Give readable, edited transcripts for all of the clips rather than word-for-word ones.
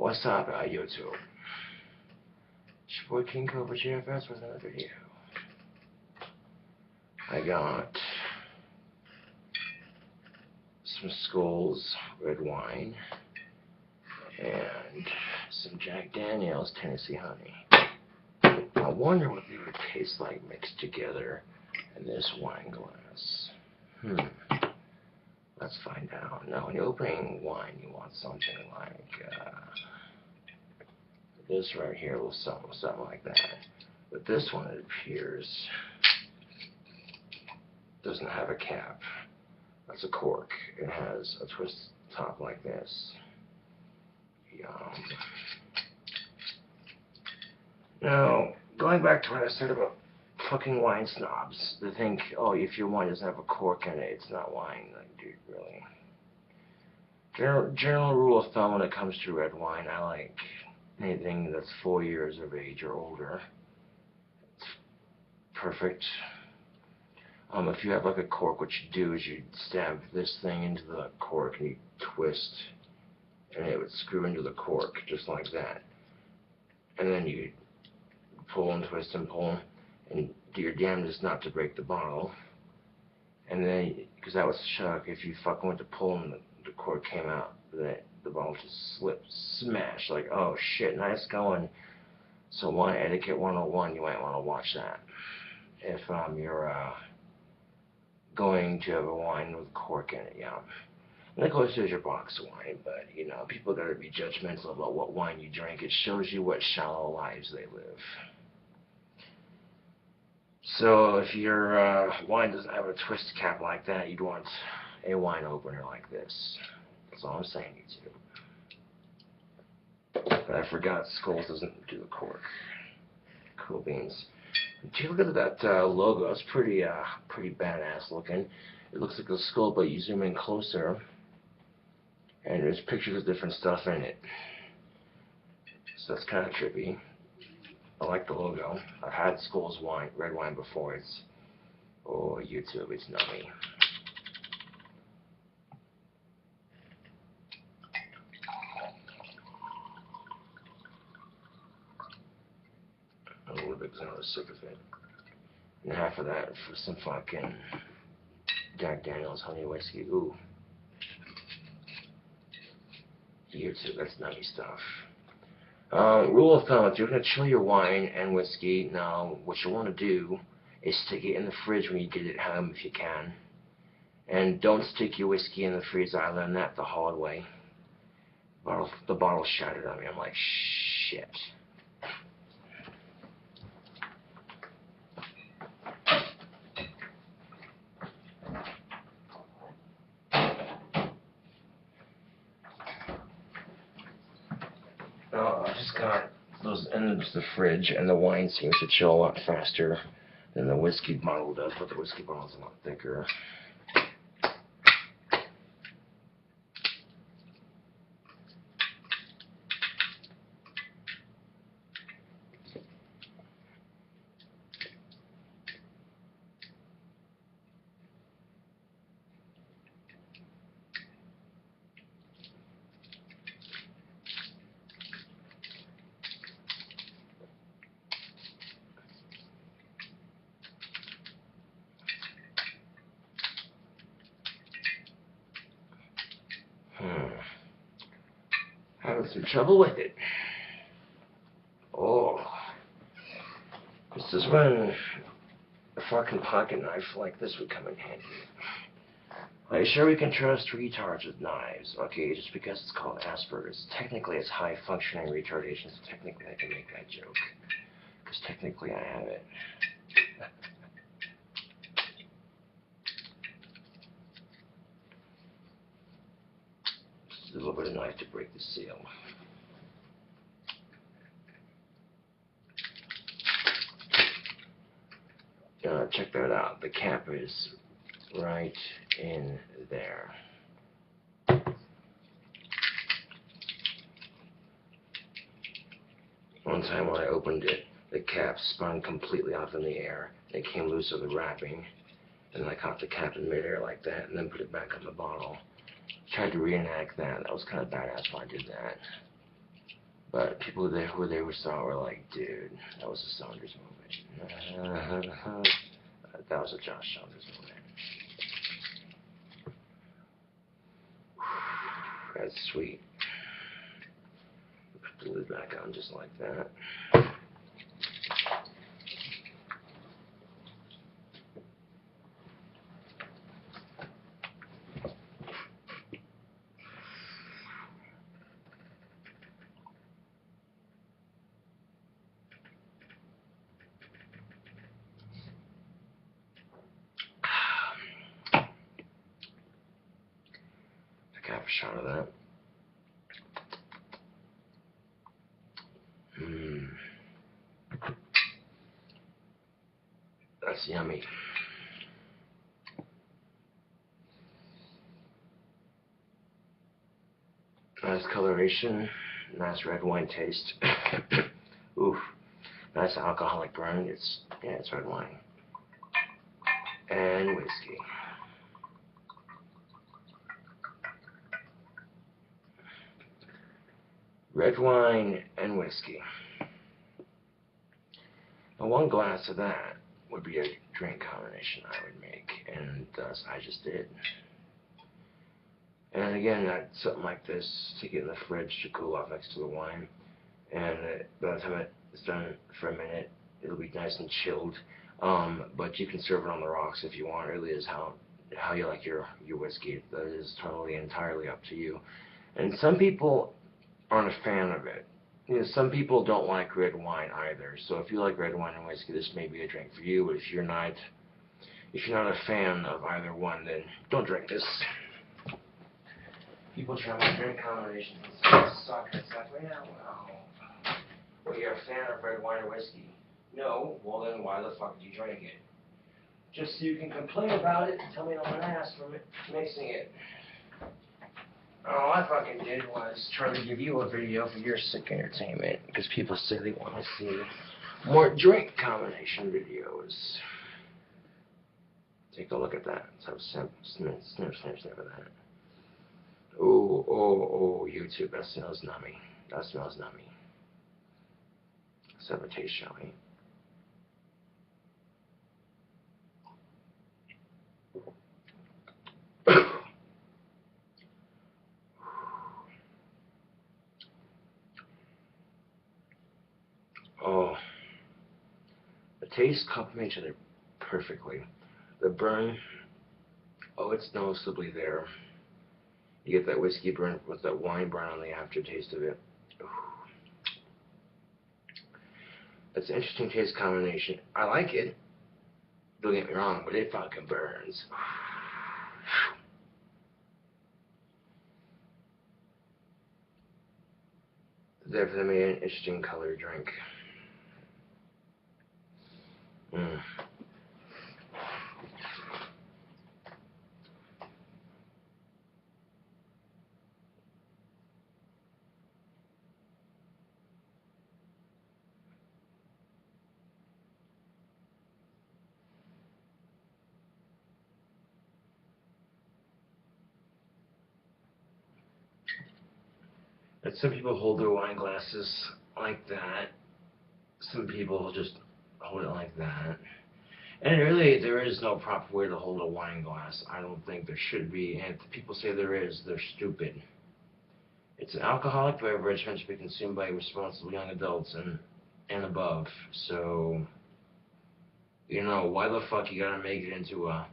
What's up, YouTube? It's your boy KingCobraJFS with another video. I got some Skulls red wine and some Jack Daniel's Tennessee honey. I wonder what they would taste like mixed together in this wine glass. Let's find out. Now, when you're opening wine, you want something like this right here, will something like that. But this one, it appears, doesn't have a cap. That's a cork. It has a twist top like this. Yum. Now, going back to what I said about fucking wine snobs, they think, oh, if your wine doesn't have a cork in it, it's not wine. Like, dude, really. General rule of thumb when it comes to red wine, I like anything that's 4 years of age or older. It's perfect. If you have like a cork, what you do is you stab this thing into the cork and you twist, and it would screw into the cork just like that. And then you pull and twist and pull, and do your damnedest not to break the bottle. And then, because that was shock, if you fucking went to pull and the cork came out, the bottle just slipped, smashed, like, oh shit, nice going. So wine etiquette 101, you might want to watch that. If you're going to have a wine with a cork in it, yeah. And of course there's your box of wine, but you know, people gotta be judgmental about what wine you drink. It shows you what shallow lives they live. So if your wine doesn't have a twist cap like that, you'd want a wine opener like this. That's all I'm saying, YouTube. But I forgot Skulls doesn't do the cork. Cool beans. Take a look at that logo. It's pretty badass looking. It looks like a skull, but you zoom in closer, and there's pictures of different stuff in it. So that's kind of trippy. I like the logo. I've had Skulls red wine before. It's, oh, YouTube, it's nummy. A little bit because I was sick of it. And half of that for some fucking Jack Daniel's honey whiskey. Ooh. YouTube, that's nutty stuff. Rule of thumb, if you're going to chill your wine and whiskey, now what you want to do is stick it in the fridge when you get it home if you can. And don't stick your whiskey in the freezer. I learned that the hard way. The bottle shattered on me. I'm like, shit. I just got those into the fridge, and the wine seems to chill a lot faster than the whiskey bottle does, but the whiskey bottle's a lot thicker. Having some trouble with it. Oh. This is when a fucking pocket knife like this would come in handy. Are you sure we can trust retards with knives? Okay, just because it's called Asperger's. Technically it's high functioning retardation, so technically I can make that joke. Because technically I have it. Just a little bit of knife to break the seal. Check that out. The cap is right in there. One time when I opened it, the cap spun completely off in the air. It came loose of the wrapping, and I caught the cap in midair like that, and then put it back on the bottle. Tried to reenact that. That was kind of badass when I did that. But people who they saw were like, dude, that was a Saunders movement. That was a Josh Saunders movement. That's sweet. Put the lid back on just like that. Have a shot of that. That's yummy. Nice coloration, nice red wine taste. Oof, nice alcoholic burn. It's red wine and whiskey. Red wine and whiskey. Now, one glass of that would be a drink combination I would make, and thus I just did. And again, something like this to get in the fridge to cool off next to the wine. And by the time it's done for a minute, it'll be nice and chilled. But you can serve it on the rocks if you want. It really is how you like your whiskey. That is totally entirely up to you. And some people aren't a fan of it. You know, some people don't like red wine either. So if you like red wine and whiskey, this may be a drink for you. But if you're not a fan of either one, then don't drink this. People try to drink combinations and suck. It's like, yeah, well, you're a fan of red wine or whiskey. No, well then why the fuck did you drink it? Just so you can complain about it and tell me I'm an ass for mixing it. All I fucking did was try to give you a video for your sick entertainment, because people say they want to see more drink combination videos. Take a look at that. Let's have a snip of that. Oh, YouTube, that smells nummy. That smells nummy. Let's have a taste, shall we? Oh, the taste complement each other perfectly. The burn, oh, it's noticeably there. You get that whiskey burn with that wine burn on the aftertaste of it. Ooh. It's an interesting taste combination. I like it. Don't get me wrong, but it fucking burns. Definitely an interesting color drink. And some people hold their wine glasses like that. Some people just hold it like that. And really, there is no proper way to hold a wine glass. I don't think there should be. And if people say there is, they're stupid. It's an alcoholic beverage meant to be consumed by responsible young adults and above. So, you know, why the fuck you gotta make it into a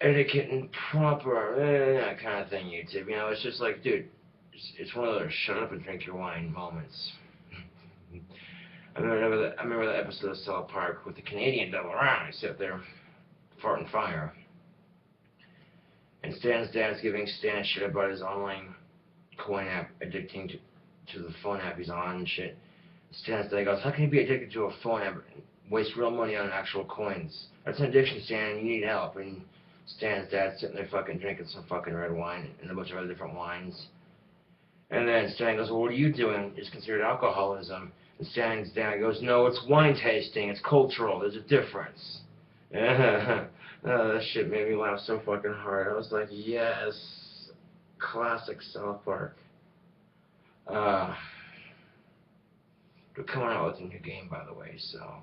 etiquette and proper that kind of thing, YouTube? You know, it's just like, dude, it's one of those shut up and drink your wine moments. I remember that episode of South Park with the Canadian devil around. He sat there farting fire. And Stan's dad's giving Stan shit about his online coin app addicting to the phone app he's on and shit. Stan's dad goes, how can you be addicted to a phone app and waste real money on actual coins? That's an addiction, Stan, you need help. And Stan's dad's sitting there fucking drinking some fucking red wine and a bunch of other different wines. And then Stan goes, well, what are you doing? It's considered alcoholism. And Stan's dad goes, no, it's wine tasting. It's cultural. There's a difference. That shit made me laugh so fucking hard. I was like, yes, classic South Park. They're coming out with a new game, by the way, so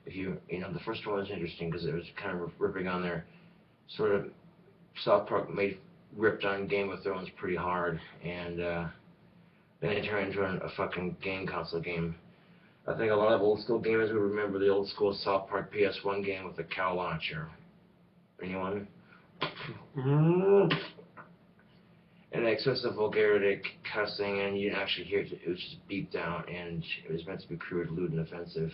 if you know, the first one was interesting because it was kind of ripping on their sort of South Park ripped on Game of Thrones pretty hard, and then it turned into a fucking game console game. I think a lot of old school gamers would remember the old school South Park PS1 game with the cow launcher. Anyone? And excessive vulgarity, cussing, and you didn't actually hear it. It was just beeped out, and it was meant to be crude, lewd, and offensive.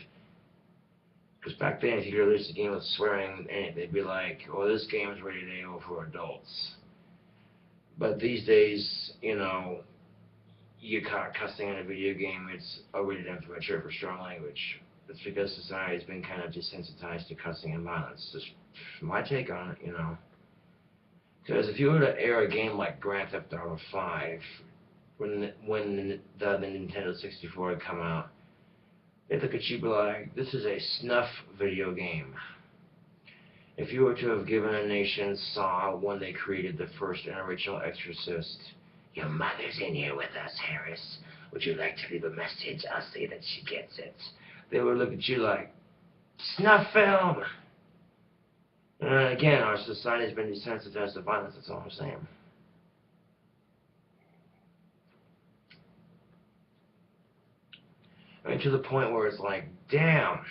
Because back then, if you released a game with swearing, they'd be like, "Oh, this game is rated AO for adults." But these days, you know, you caught cussing in a video game, it's a rated M for mature for strong language. It's because society's been kind of desensitized to cussing and violence. Just my take on it, you know. Because if you were to air a game like Grand Theft Auto 5, when the Nintendo 64 had come out, they'd look at you and be like, this is a snuff video game. If you were to have given a nation Saw when they created the first original Exorcist, your mother's in here with us, Harris. Would you like to leave a message? I'll say that she gets it. They would look at you like, snuff film! And again, our society has been desensitized to violence, that's all I'm saying. I mean, to the point where it's like, damn.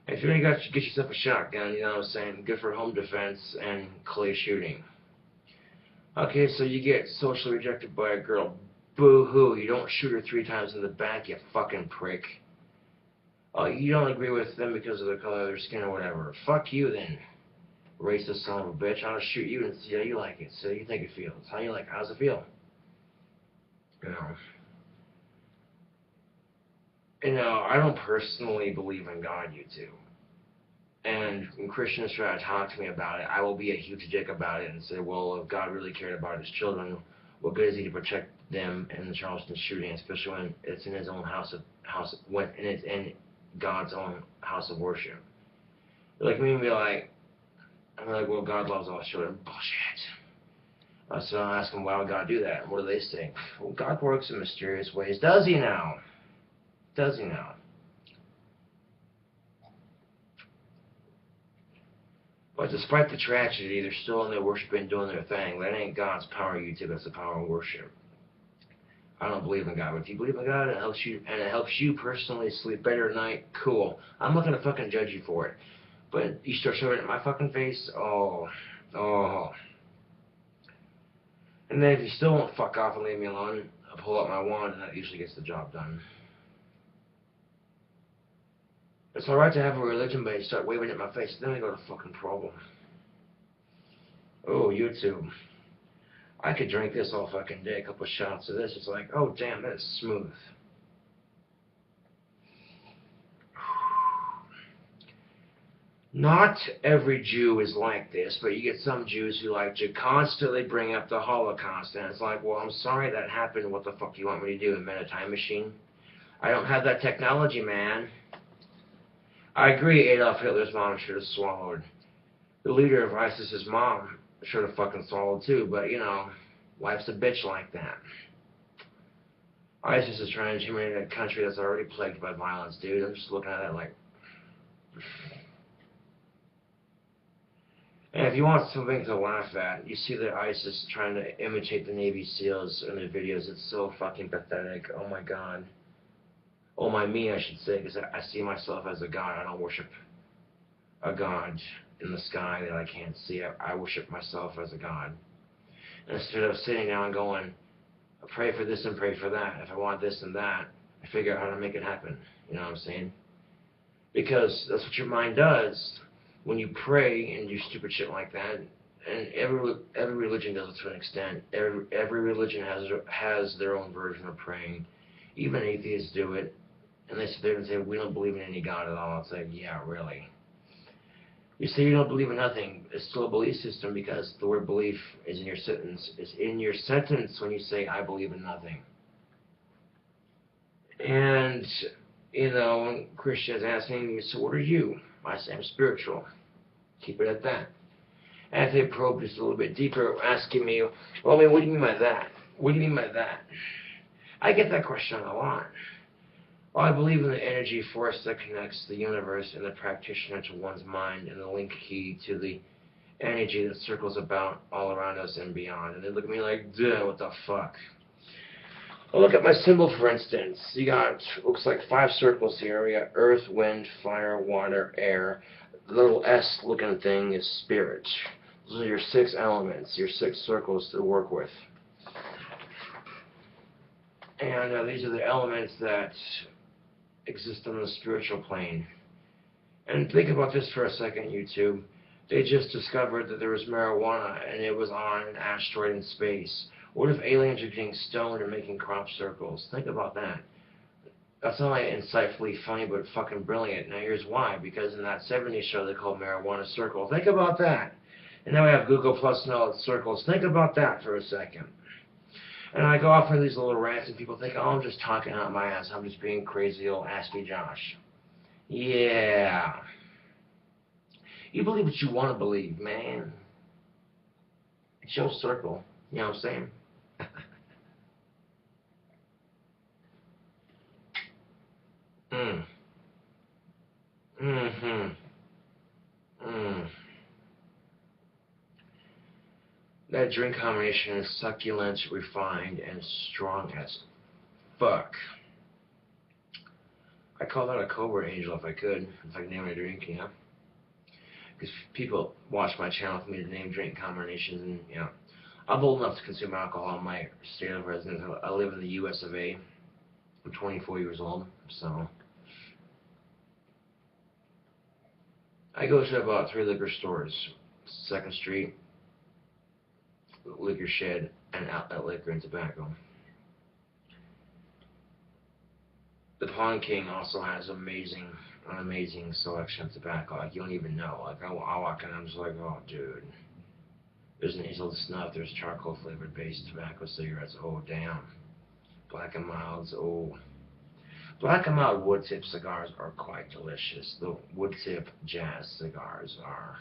If you ain't got to get yourself a shotgun, you know what I'm saying? Good for home defense and clay shooting. Okay, so you get socially rejected by a girl. Boo-hoo, you don't shoot her 3 times in the back, you fucking prick. Oh, you don't agree with them because of the color of their skin or whatever. Fuck you then, racist son of a bitch. I'll shoot you and see how you like it. See how you think it feels. How you like it? How's it feel? You know, I don't personally believe in God, you two. And when Christians try to talk to me about it, I will be a huge dick about it and say, well, if God really cared about his children, what good is he to protect them in the Charleston shooting, especially when it's in his own when it's in God's own house of worship. Like me and I'm like, well, God loves all children. Bullshit. So I ask them, why would God do that? And what do they say? Well, God works in mysterious ways. Does he now? Does he now? But despite the tragedy, they're still in their worship and doing their thing. That ain't God's power, you two. That's the power of worship. I don't believe in God, but if you believe in God and it helps you personally sleep better at night, cool. I'm not gonna fucking judge you for it. But you start shoving it in my fucking face, oh. And then if you still won't fuck off and leave me alone, I'll pull out my wand and that usually gets the job done. It's alright to have a religion, but you start waving it in my face, then I got a fucking problem. Oh, YouTube. I could drink this all fucking day, a couple shots of this. It's like, oh damn, that's smooth. Not every Jew is like this, but you get some Jews who like to constantly bring up the Holocaust, and it's like, well, I'm sorry that happened. What the fuck do you want me to do? Invent a time machine? I don't have that technology, man. I agree Adolf Hitler's mom should have swallowed. The leader of ISIS's mom should have fucking swallowed too, but you know, life's a bitch like that. ISIS is trying to humiliate a country that's already plagued by violence, dude. I'm just looking at that like... And if you want something to laugh at, you see that ISIS trying to imitate the Navy SEALs in their videos. It's so fucking pathetic. Oh my god. Oh my me, I should say, because I see myself as a god. I don't worship a god in the sky that I can't see. I worship myself as a god. And instead of sitting down and going, I pray for this and pray for that. If I want this and that, I figure out how to make it happen. You know what I'm saying? Because that's what your mind does when you pray and do stupid shit like that. And every religion does it to an extent. Every religion has their own version of praying. Even atheists do it. And they sit there and say, we don't believe in any God at all. It's like, yeah, really. You say you don't believe in nothing. It's still a belief system because the word belief is in your sentence. It's in your sentence when you say, I believe in nothing. And, you know, when Christians ask me, so what are you? I say, I'm spiritual. Keep it at that. And if they probe just a little bit deeper, asking me, well, I mean, what do you mean by that? What do you mean by that? I get that question a lot. Well, I believe in the energy force that connects the universe and the practitioner to one's mind and the link key to the energy that circles about all around us and beyond. And they look at me like, duh, what the fuck? Well, look at my symbol, for instance. You got, looks like 5 circles here. We got earth, wind, fire, water, air. The little S-looking thing is spirit. Those are your 6 elements, your 6 circles to work with. And these are the elements that exist on the spiritual plane. And think about this for a second, YouTube. They just discovered that there was marijuana and it was on an asteroid in space. What if aliens are getting stoned and making crop circles? Think about that. That's not only insightfully funny, but fucking brilliant. Now here's why. Because in that 70s show they called Marijuana Circle. Think about that. And now we have Google Plus and all its circles. Think about that for a second. And I go off into these little rants and people think, oh, I'm just talking out my ass. I'm just being crazy old Ask Me Josh. Yeah. You believe what you want to believe, man. It's your circle. You know what I'm saying? That drink combination is succulent, refined, and strong as fuck. I call that a Cobra Angel if I could name a drink, you know? Because people watch my channel for me to name drink combinations, and, you know, I'm old enough to consume alcohol in my state of residence. I live in the US of A. I'm 24 years old, so I go to about 3 liquor stores: 2nd Street, Liquor Shed, and Outlet Liquor and Tobacco. The Pawn King also has an amazing selection of tobacco. Like, you don't even know. Like, I walk in and I'm just like, oh, dude. There's an hazelnut snuff. There's charcoal flavored based tobacco cigarettes. Oh, damn. Black and Milds. Oh. Black and Mild wood tip cigars are quite delicious. The wood tip jazz cigars are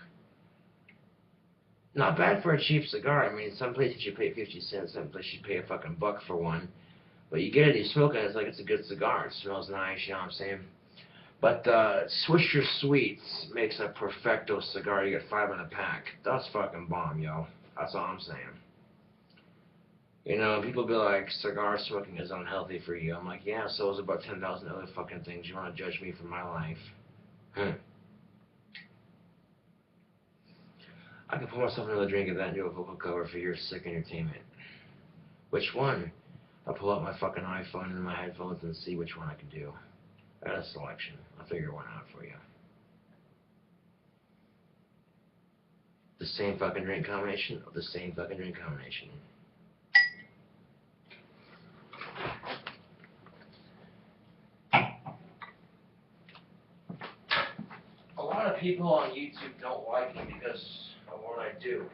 not bad for a cheap cigar. I mean, some places you pay 50 cents, some places you pay a fucking $1 for one. But you get it, you smoke it, it's like it's a good cigar. It smells nice, you know what I'm saying? But Swisher Sweets makes a perfecto cigar. You get 5 in a pack. That's fucking bomb, yo. That's all I'm saying. You know, people be like, cigar smoking is unhealthy for you. I'm like, yeah, so is about 10,000 other fucking things. You want to judge me for my life? I can pour myself another drink of that and do a vocal cover for your sick entertainment. Which one? I'll pull out my fucking iPhone and my headphones and see which one I can do. That's a selection. I'll figure one out for you. The same fucking drink combination of the same fucking drink combination. A lot of people on YouTube don't like me because of what I do.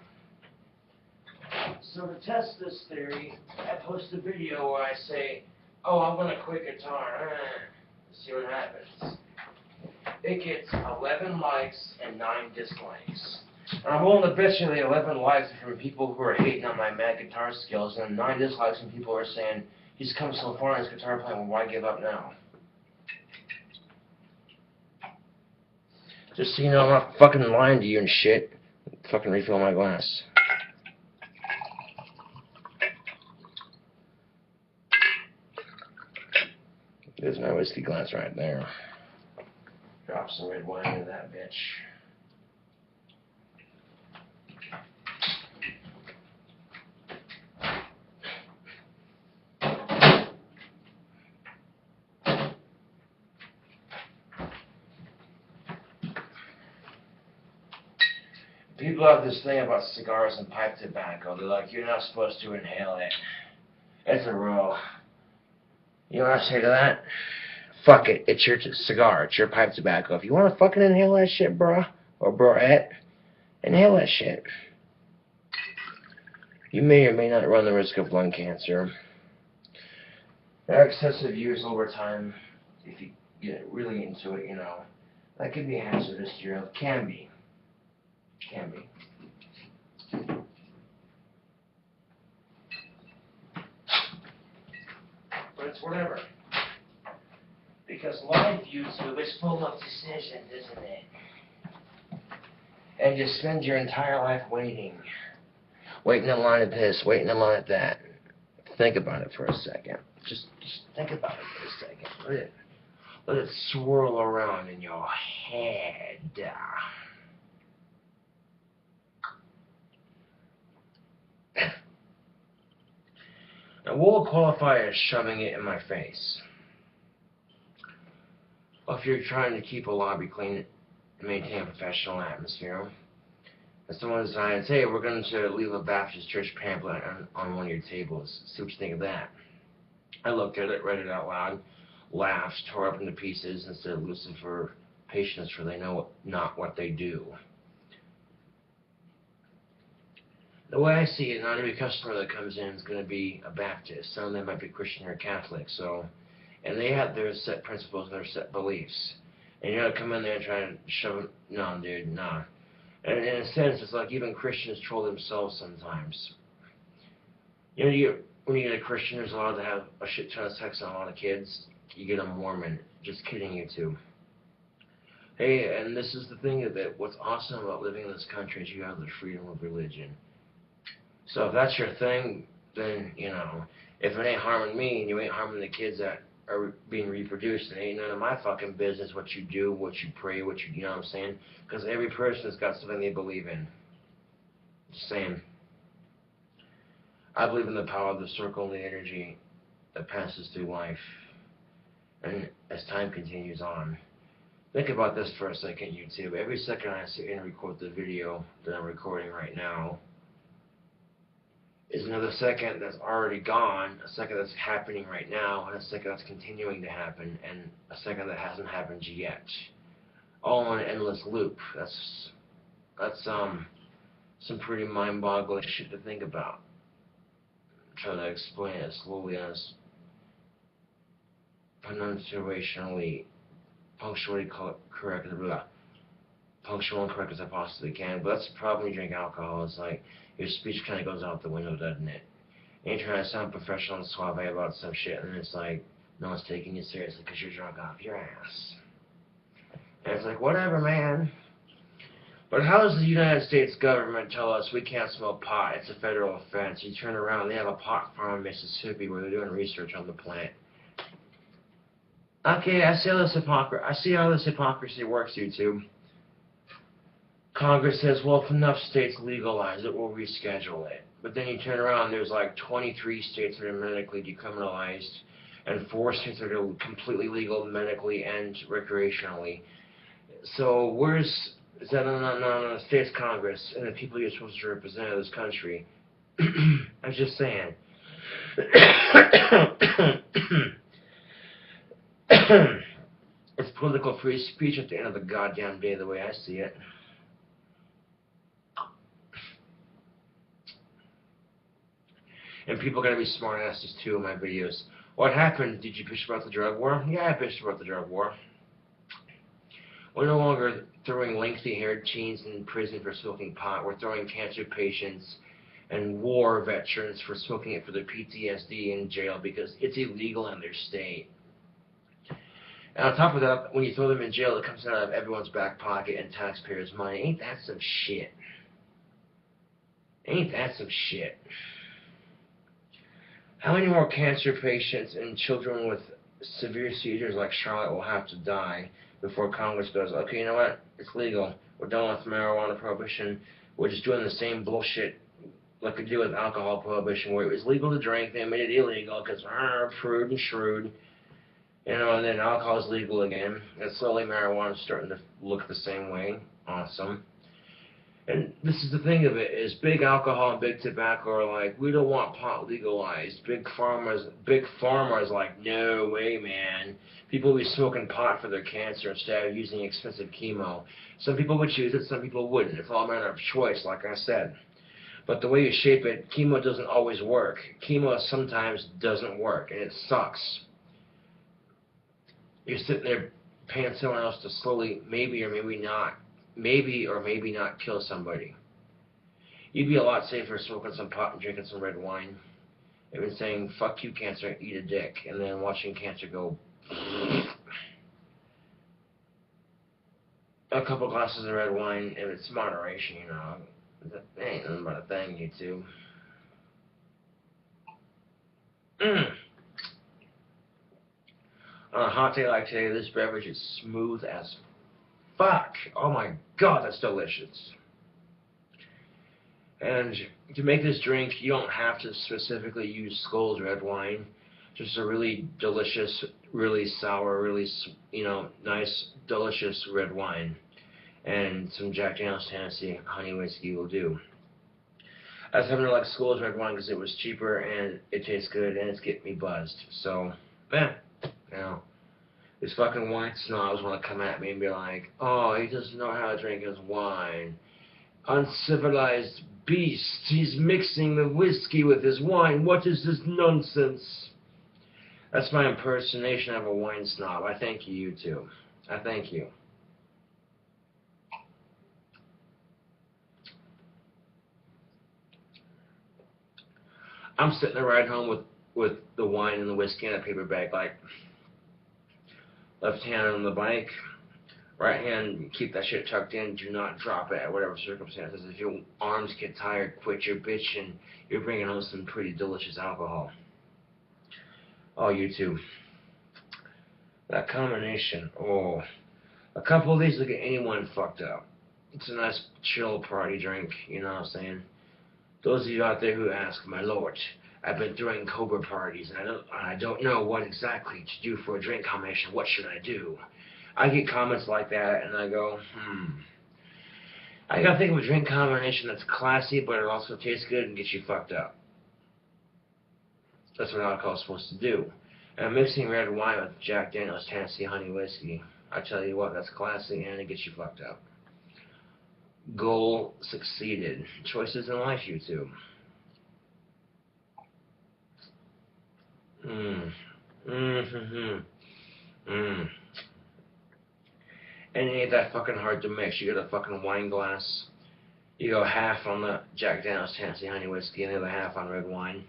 So to test this theory, I post a video where I say, oh, I'm going to quit guitar. See what happens. It gets 11 likes and 9 dislikes. And I'm willing to bet you the 11 likes are from people who are hating on my mad guitar skills, and 9 dislikes from people who are saying, he's come so far in his guitar playing, well, why give up now? Just so you know, I'm not fucking lying to you and shit. Fucking refill my glass. There's my whiskey glass right there. Drop some red wine into that bitch. People have this thing about cigars and pipe tobacco. They're like, you're not supposed to inhale it. It's a rule. You know what I say to that? Fuck it. It's your cigar. It's your pipe tobacco. If you want to fucking inhale that shit, bruh, or broette, inhale that shit. You may or may not run the risk of lung cancer. Excessive use over time, if you get really into it, you know, that could be hazardous to your health. Can be. comments, whatever. Because live YouTube is full of decisions, isn't it? And you spend your entire life waiting. Waiting in line at this, waiting in line at that. Think about it for a second. Just think about it for a second. Let it swirl around in your head. Now, what will qualify as shoving it in my face? Well, if you're trying to keep a lobby clean and maintain a professional atmosphere, and someone decides, hey, we're going to leave a Baptist church pamphlet on one of your tables. See what you think of that. I looked at it, read it out loud, laughed, tore up into pieces, and said, Lucifer, patience, for they know not what they do. The way I see it, not every customer that comes in is going to be a Baptist. Some of them might be Christian or Catholic, and they have their set principles and their set beliefs. And you're going to come in there and try to shove it. No, dude, no. And in a sense, it's like even Christians troll themselves sometimes. You know, when you get a Christian who's allowed to have a shit ton of sex on a lot of kids, you get a Mormon. Just kidding, you two. Hey, and this is the thing that what's awesome about living in this country is you have the freedom of religion. So if that's your thing, then, you know, if it ain't harming me and you ain't harming the kids that are being reproduced, it ain't none of my fucking business what you do, what you pray, what you know what I'm saying? Because every person's got something they believe in. Just saying. I believe in the power of the circle and the energy that passes through life. And as time continues on, think about this for a second, YouTube. Every second I sit and record the video that I'm recording right now is another second that's already gone, a second that's happening right now, and a second that's continuing to happen, and a second that hasn't happened yet. All in an endless loop. That's some pretty mind-boggling shit to think about. I'm trying to explain it as slowly as punctually correct, punctual and correct as I possibly can. But that's the problem when you drink alcohol. It's like your speech kind of goes out the window, doesn't it? And you're trying to sound professional and suave about some shit, and it's like no one's taking you seriously because you're drunk off your ass. And it's like, whatever, man. But how does the United States government tell us we can't smoke pot? It's a federal offense. You turn around, they have a pot farm in Mississippi where they're doing research on the plant. Okay, I see how this hypocrisy works, YouTube. Congress says, well, if enough states legalize it, we'll reschedule it. But then you turn around, there's like 23 states that are medically decriminalized, and 4 states that are completely legal medically and recreationally. So is that on the state's Congress and the people you're supposed to represent in this country? I'm just saying. It's political free speech at the end of the goddamn day, the way I see it. And people are going to be smart asses too in my videos. What happened? Did you bitch about the drug war? Yeah, I bitched about the drug war. We're no longer throwing lengthy-haired teens in prison for smoking pot. We're throwing cancer patients and war veterans for smoking it for their PTSD in jail because it's illegal in their state. And on top of that, when you throw them in jail, it comes out of everyone's back pocket and taxpayers' money. Ain't that some shit? Ain't that some shit? How many more cancer patients and children with severe seizures like Charlotte will have to die before Congress goes, okay, you know what? It's legal. We're done with marijuana prohibition. We're just doing the same bullshit like we do with alcohol prohibition, where it was legal to drink, they made it illegal because prude and shrewd. You know, and then alcohol is legal again. And slowly marijuana is starting to look the same way. Awesome. And this is the thing of it, is big alcohol and big tobacco are like, we don't want pot legalized. Big pharma's like, no way, man. People will be smoking pot for their cancer instead of using expensive chemo. Some people would choose it, some people wouldn't. It's all a matter of choice, like I said. But the way you shape it, chemo doesn't always work. Chemo sometimes doesn't work, and it sucks. You're sitting there paying someone else to slowly, maybe or maybe not kill somebody. You'd be a lot safer smoking some pot and drinking some red wine. They've been saying, fuck you, cancer, eat a dick, and then watching cancer go. A couple glasses of red wine, if it's moderation, you know. That ain't nothing but a thing, YouTube. On a hot day like today, this beverage is smooth as fuck. Oh my god, that's delicious. And to make this drink, you don't have to specifically use Skoll's red wine. Just a really delicious, really sour, really, you know, nice, delicious red wine. And some Jack Daniel's Tennessee honey whiskey will do. I was having to like Skoll's red wine because it was cheaper and it tastes good and it's getting me buzzed. So, man, you know, these fucking wine snobs want to come at me and be like, oh, he doesn't know how to drink his wine. Uncivilized beast, he's mixing the whiskey with his wine. What is this nonsense? That's my impersonation of a wine snob. I thank you, YouTube. I thank you. I'm sitting there right home with the wine and the whiskey in a paper bag, like left hand on the bike, right hand, keep that shit tucked in, do not drop it at whatever circumstances. If your arms get tired, quit your bitch and you're bringing home some pretty delicious alcohol. Oh, YouTube. That combination, oh. A couple of these will get anyone fucked up. It's a nice chill party drink, you know what I'm saying? Those of you out there who ask, my lord, I've been throwing Cobra parties and I don't know what exactly to do for a drink combination. What should I do? I get comments like that and I go, I gotta think of a drink combination that's classy but it also tastes good and gets you fucked up. That's what alcohol's supposed to do. And mixing red wine with Jack Daniel's Tennessee honey whiskey, I tell you what, that's classy and it gets you fucked up. Goal succeeded. Choices in life, YouTube. And it ain't that fucking hard to mix. You get a fucking wine glass. You go half on the Jack Daniel's Tennessee honey whiskey and the other half on red wine.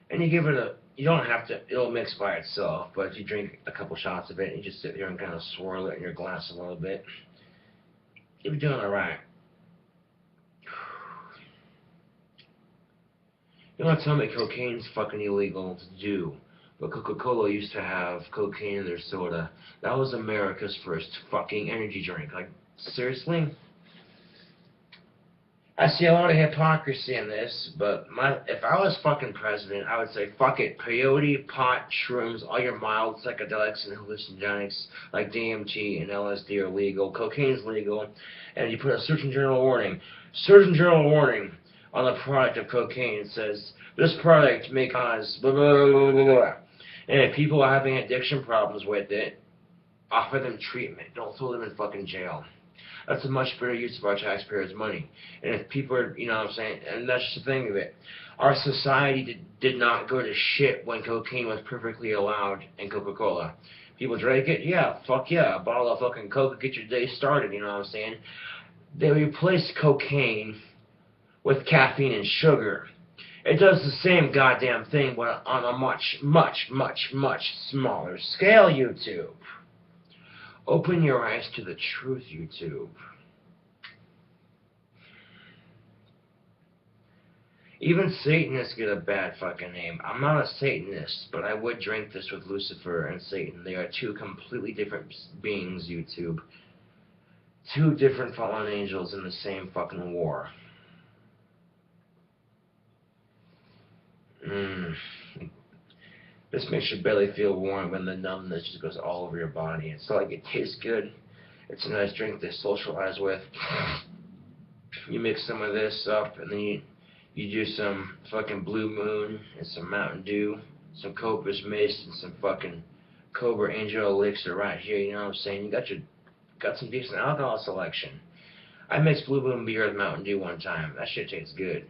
And you give it a, you don't have to, it'll mix by itself, but you drink a couple shots of it and you just sit there and kind of swirl it in your glass a little bit. You're doing alright. You don't tell me cocaine's fucking illegal to do, but Coca-Cola used to have cocaine in their soda. That was America's first fucking energy drink. Like, seriously? I see a lot of hypocrisy in this, but if I was fucking president, I would say, fuck it, peyote, pot, shrooms, all your mild psychedelics and hallucinogenics like DMT and LSD are legal, cocaine's legal, and you put a Surgeon General warning on the product of cocaine. It says, this product may cause blah, blah, blah, blah, blah. And if people are having addiction problems with it, offer them treatment. Don't throw them in fucking jail. That's a much better use of our taxpayers' money. And if people are, you know what I'm saying, and that's just the thing of it. Our society did not go to shit when cocaine was perfectly allowed in Coca-Cola. People drank it, yeah, fuck yeah, a bottle of fucking Coke, get your day started, you know what I'm saying? They replaced cocaine with caffeine and sugar. It does the same goddamn thing, but on a much, much, much, much smaller scale, YouTube. Open your eyes to the truth, YouTube. Even Satanists get a bad fucking name. I'm not a Satanist, but I would drink this with Lucifer and Satan. They are two completely different beings, YouTube. Two different fallen angels in the same fucking war. This makes your belly feel warm when the numbness just goes all over your body. It's like it tastes good. It's a nice drink to socialize with. You mix some of this up, and then you do some fucking Blue Moon and some Mountain Dew, some Cobra's Mace, and some fucking Cobra Angel Elixir right here. You know what I'm saying? You got some decent alcohol selection. I mixed Blue Moon beer with Mountain Dew one time. That shit tastes good.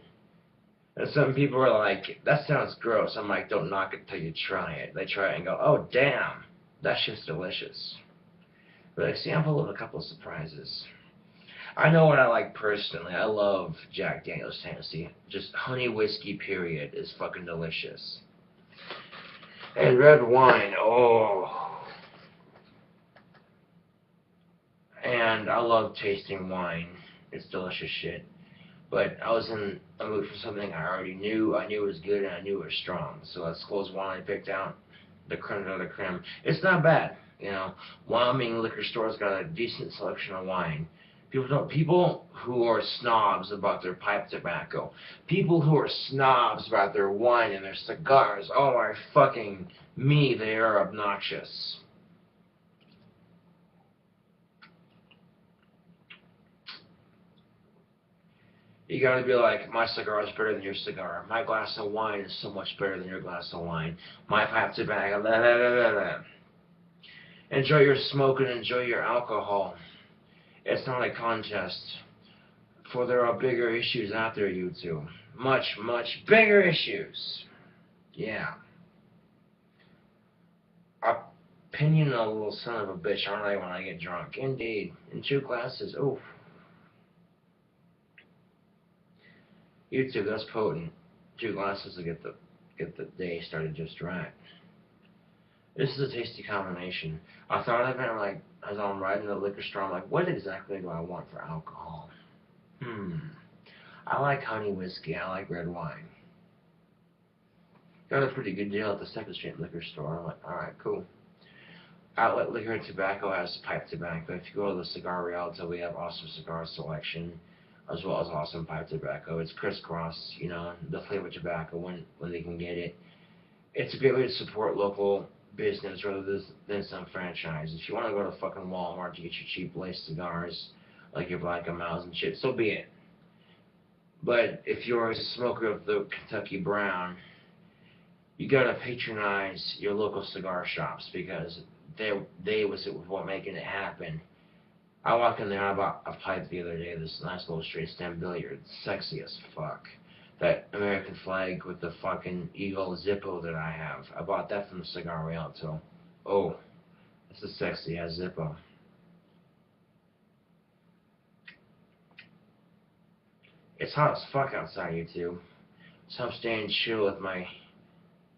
And some people are like, that sounds gross. I'm like, don't knock it till you try it. They try it and go, oh, damn, that shit's delicious. But see, I'm full of a couple of surprises. I know what I like personally. I love Jack Daniel's Tennessee. Just honey whiskey, period, is fucking delicious. And red wine, oh. And I love tasting wine. It's delicious shit. But I was in a mood for something I already knew. I knew it was good and I knew it was strong. So that's Skull's wine I picked out. The creme de la creme. It's not bad. You know, Wyoming liquor stores got a decent selection of wine. People who are snobs about their pipe tobacco, people who are snobs about their wine and their cigars, oh my fucking me, they are obnoxious. You gotta be like, my cigar is better than your cigar. My glass of wine is so much better than your glass of wine. My pipe tobacco, blah, blah, blah, blah. Enjoy your smoke and enjoy your alcohol. It's not a contest. For there are bigger issues out there, you two. Much, much bigger issues. Yeah. Opinion a little son of a bitch, aren't I, when I get drunk? Indeed. In 2 glasses, oof. You two, that's potent. 2 glasses to get the day started just right. This is a tasty combination. I thought of it like as I'm riding the liquor store. I'm like, what exactly do I want for alcohol? I like honey whiskey. I like red wine. Got a pretty good deal at the 2nd Street liquor store. I'm like, all right, cool. Outlet Liquor and Tobacco has pipe tobacco. If you go to the Cigar Rialto, we have awesome cigar selection, as well as awesome pipe tobacco. It's crisscross, you know, the flavored tobacco when they can get it. It's a great way to support local business rather than some franchise. If you want to go to fucking Walmart to get your cheap lace cigars, like your Black & Milds and shit, so be it. But if you're a smoker of the Kentucky Brown, you gotta patronize your local cigar shops because they was what making it happen. I walked in there, I bought a pipe the other day, this nice little straight stem billiard, sexy as fuck. That American flag with the fucking eagle Zippo that I have. I bought that from the Cigar Rialto. Oh, this is sexy as Zippo. It's hot as fuck outside, you two. So I'm staying chill with my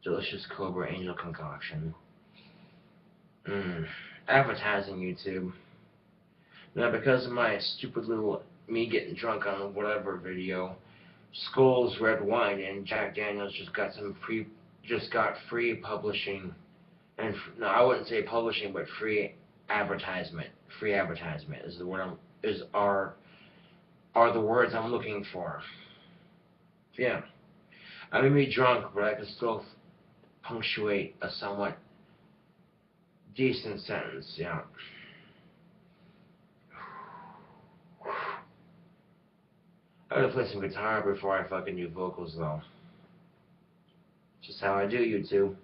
delicious Cobra Angel concoction. Advertising, YouTube. Now, because of my stupid little me getting drunk on whatever video, Skull's red wine and Jack Daniel's just got free publishing, and no, I wouldn't say publishing, but free advertisement. Free advertisement is the word are the words I'm looking for. Yeah, I may be drunk, but I can still punctuate a somewhat decent sentence. Yeah. I gotta play some guitar before I fucking do vocals, though. Just how I do, you two.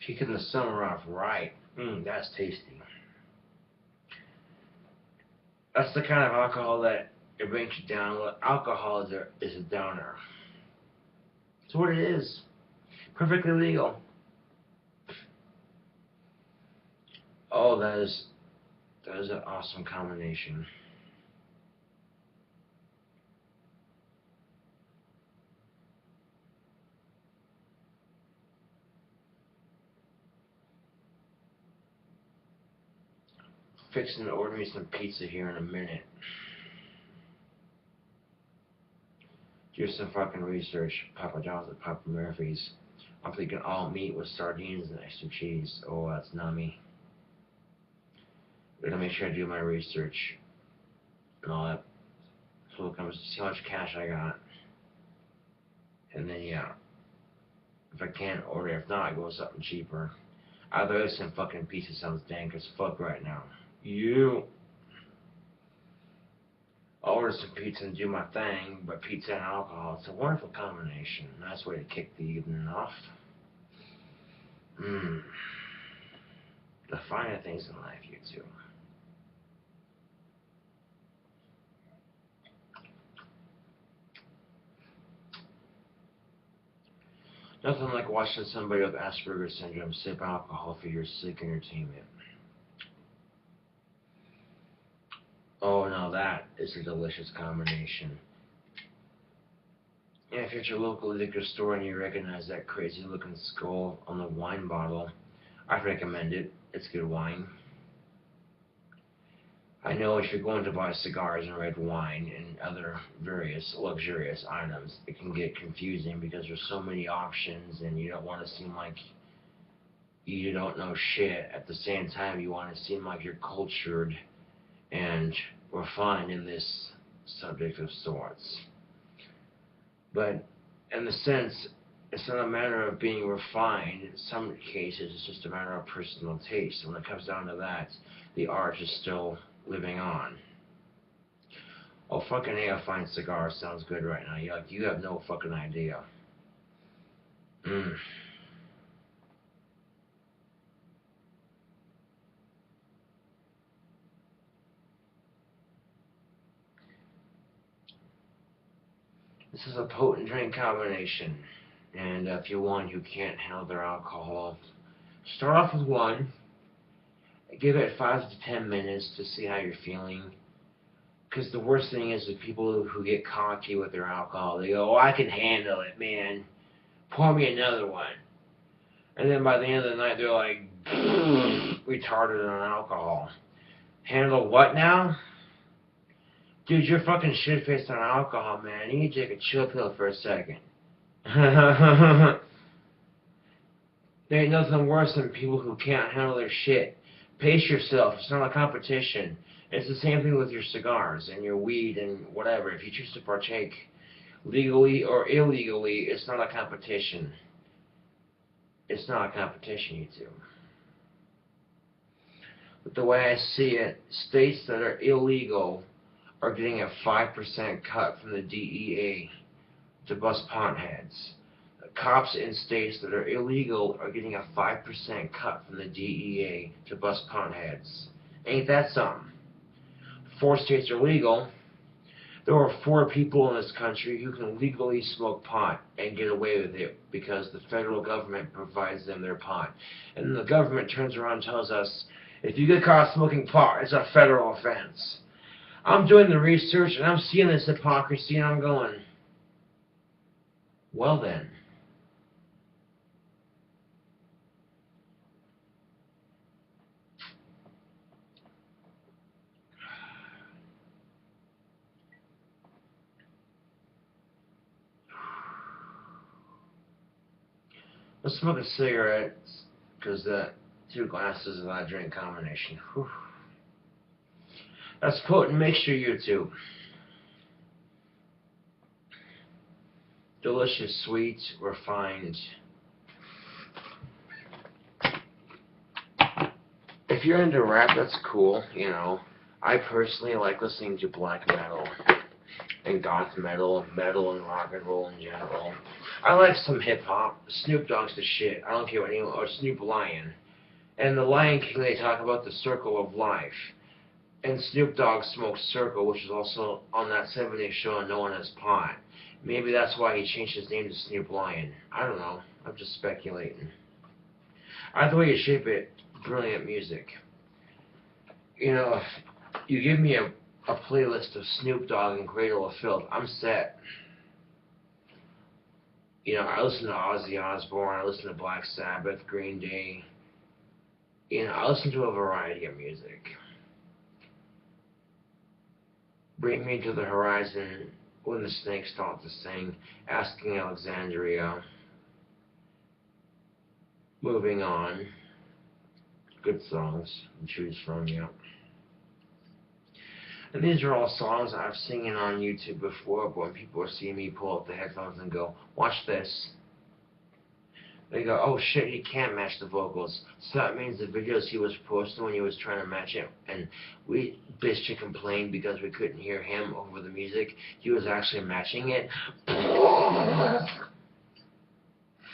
Kicking the summer off right. That's tasty. That's the kind of alcohol that it brings you down. Alcohol is a downer. It's what it is. Perfectly legal. Oh, that is an awesome combination. Fixing to order me some pizza here in a minute. Do some fucking research. Papa John's and Papa Murphy's. I'm thinking all meat with sardines and extra cheese. Oh, that's nummy. Gotta make sure I do my research and all that. So it comes to see how much cash I got. And then, yeah. If I can't order, if not, I go with something cheaper. Either some fucking pizza sounds dank as fuck right now. I'll order some pizza and do my thing, but pizza and alcohol, it's a wonderful combination. Nice way to kick the evening off. The finer things in life, you two. Nothing like watching somebody with Asperger's syndrome sip alcohol for your sick entertainment. Oh, now that is a delicious combination. And if you're at your local liquor store and you recognize that crazy looking skull on the wine bottle, I'd recommend it. It's good wine. I know if you're going to buy cigars and red wine and other various luxurious items, it can get confusing because there's so many options and you don't want to seem like you don't know shit. At the same time, you want to seem like you're cultured and refined in this subject of sorts. But in the sense, it's not a matter of being refined. In some cases, it's just a matter of personal taste. And when it comes down to that, the art is still living on. Oh, fucking A, a fine cigar sounds good right now. You have no fucking idea. This is a potent drink combination. And if you're one who can't handle their alcohol, start off with one. Give it 5 to 10 minutes to see how you're feeling. Because the worst thing is the people who get cocky with their alcohol. They go, oh, I can handle it, man. Pour me another one. And then by the end of the night, they're like, retarded on alcohol. Handle what now? Dude, you're fucking shit-faced on alcohol, man. You need to take a chill pill for a second. There ain't nothing worse than people who can't handle their shit. Pace yourself. It's not a competition. It's the same thing with your cigars and your weed and whatever. If you choose to partake legally or illegally, it's not a competition. It's not a competition, you two. But the way I see it, states that are illegal are getting a 5% cut from the DEA to bust potheads. Cops in states that are illegal are getting a 5% cut from the DEA to bust potheads. Ain't that something? 4 states are legal. There are 4 people in this country who can legally smoke pot and get away with it because the federal government provides them their pot. And the government turns around and tells us, if you get caught smoking pot, it's a federal offense. I'm doing the research and I'm seeing this hypocrisy and I'm going, well then. Let's smoke a cigarette, because that 2 glasses of that drink combination. Whew. That's potent mixture, you two. Delicious, sweet, refined. If you're into rap, that's cool, you know. I personally like listening to black metal and goth metal and metal and rock and roll in general. I like some hip hop. Snoop Dogg's the shit. I don't care what anyone, or Snoop Lion. And the Lion King, they talk about the circle of life. And Snoop Dogg smokes Circle, which is also on that 70s show known as pot. Maybe that's why he changed his name to Snoop Lion. I don't know. I'm just speculating. Either way you shape it, brilliant music. You know, if you give me a playlist of Snoop Dogg and Cradle of Filth, I'm set. You know, I listen to Ozzy Osbourne, I listen to Black Sabbath, Green Day. You know, I listen to a variety of music. Bring Me to the Horizon, When the Snakes Start to Sing, Asking Alexandria, Moving On. Good songs to choose from, yeah. And these are all songs I've singing on YouTube before, but when people are seeing me pull up the headphones and go, watch this, they go, oh shit, he can't match the vocals. So that means the videos he was posting when he was trying to match it, and we bitched and complained because we couldn't hear him over the music, he was actually matching it.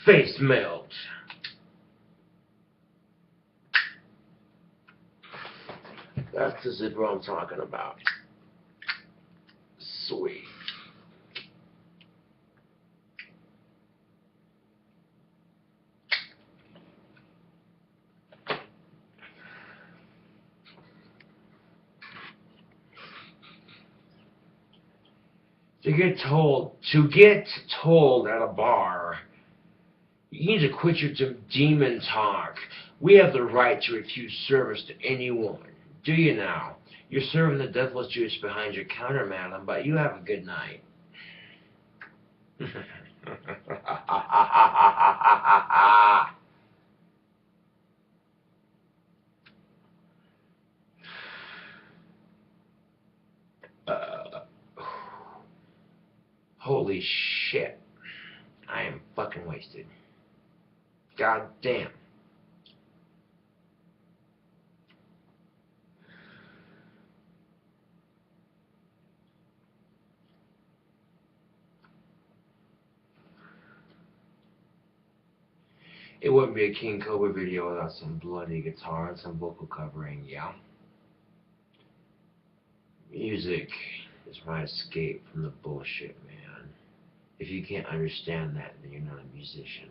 Face melt. That's the zipper I'm talking about. Sweet. To get told at a bar, you need to quit your demon talk. We have the right to refuse service to anyone. Do you now? You're serving the deathless juice behind your counter, madam, but you have a good night. Holy shit. I am fucking wasted. God damn. It wouldn't be a King Cobra video without some bloody guitar and some vocal covering, yeah? Music is my escape from the bullshit, man. If you can't understand that, then you're not a musician.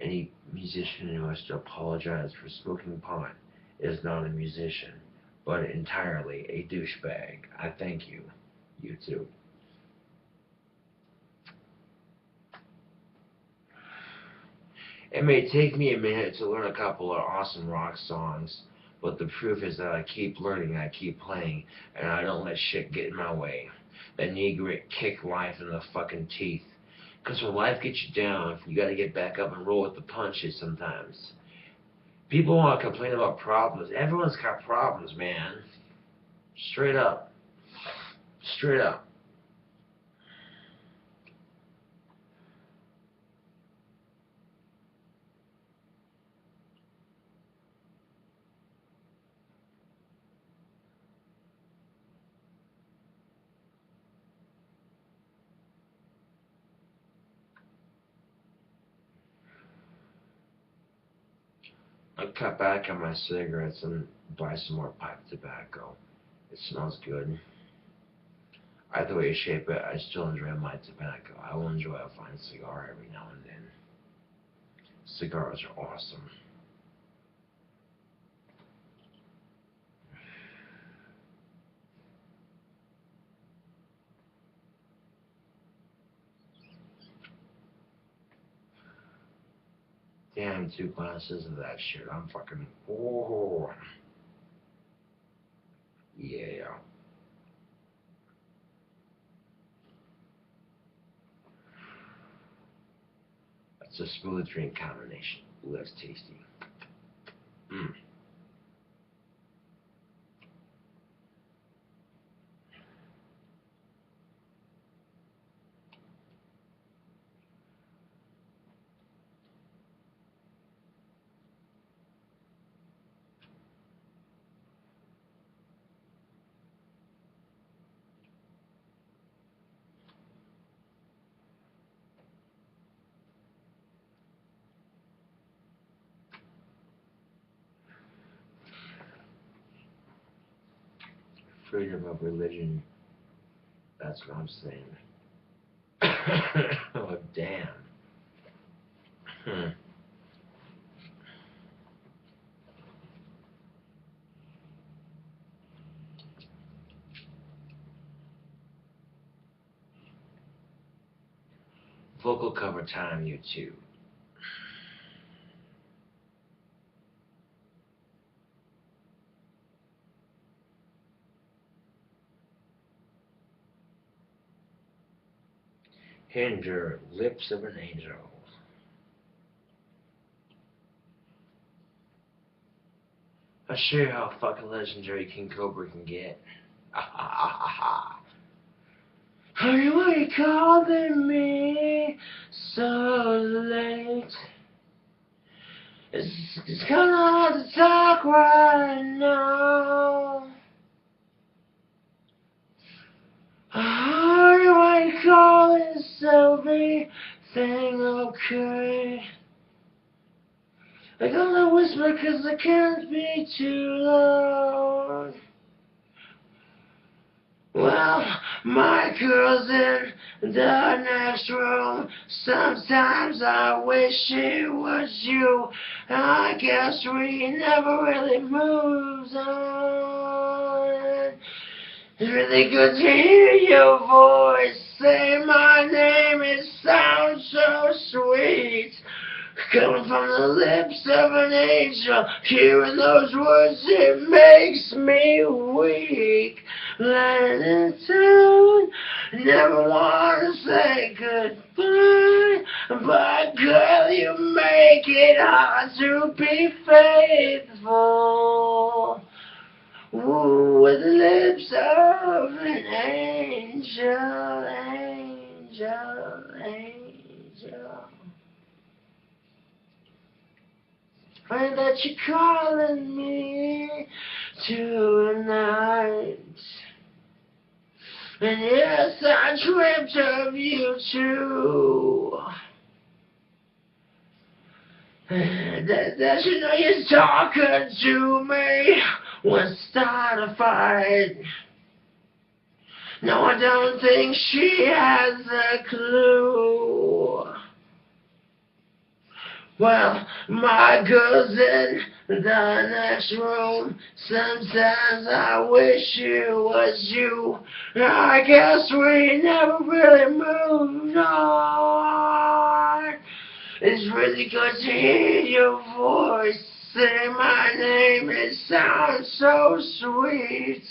Any musician who has to apologize for smoking pot is not a musician, but entirely a douchebag. I thank you. You too. It may take me a minute to learn a couple of awesome rock songs, but the proof is that I keep learning, I keep playing, and I don't let shit get in my way. That negro kick life in the fucking teeth. Because when life gets you down, you gotta get back up and roll with the punches sometimes. People want to complain about problems. Everyone's got problems, man. Straight up. Straight up. I cut back on my cigarettes and buy some more pipe tobacco. It smells good. Either way you shape it, I still enjoy my tobacco. I will enjoy a fine cigar every now and then. Cigars are awesome. Damn, 2 glasses of that shit. I'm fucking... Oh. Yeah. That's a smooth drink combination. Ooh, that's tasty. Mmm. Freedom of religion. That's what I'm saying. Oh, damn. Vocal cover time, YouTube. Hinder, Lips of an Angel. I'll show you how fucking legendary King Cobra can get. Are you calling me so late? It's kinda hard to talk right now. Are you calling everything okay? I gotta whisper 'cause I can't be too loud. Well, my girl's in the next room. Sometimes I wish it was you. I guess we never really moved on. It's really good to hear your voice. Say my name, it sounds so sweet. Coming from the lips of an angel, hearing those words, it makes me weak. Lying in town, never wanna say goodbye, but girl, you make it hard to be faithful. Ooh, with the lips of an angel, angel, angel. I that you're calling me tonight. And yes, I dreamt of you too. That you know you're talking to me. We'll start a fight. No, I don't think she has a clue. Well, my girl's in the next room. Sometimes I wish it was you. I guess we never really moved on. It's really good to hear your voice. Say my name, it sounds so sweet.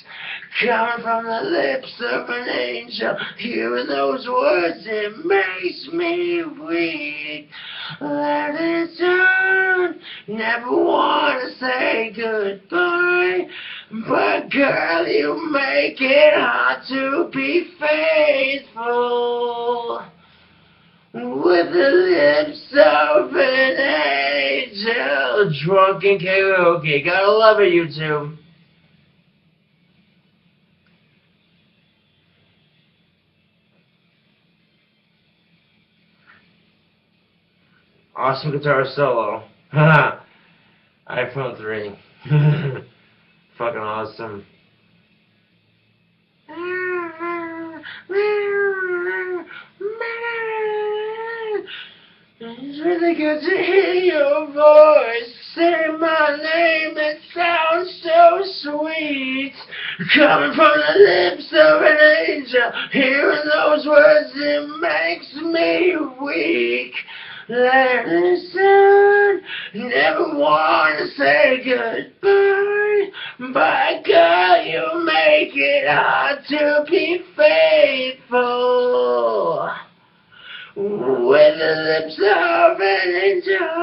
Coming from the lips of an angel, hearing those words, it makes me weak. Let it down, never wanna say goodbye, but girl, you make it hard to be faithful. With the lips of an angel. Drunken karaoke. Gotta love it, YouTube. Awesome guitar solo. iPhone 3. Fucking awesome. It's really good to hear your voice. Say my name, it sounds so sweet. Coming from the lips of an angel, hearing those words, it makes me weak. Listen, never wanna say goodbye, but girl, you make it hard to be faithful. With the lips of an angel,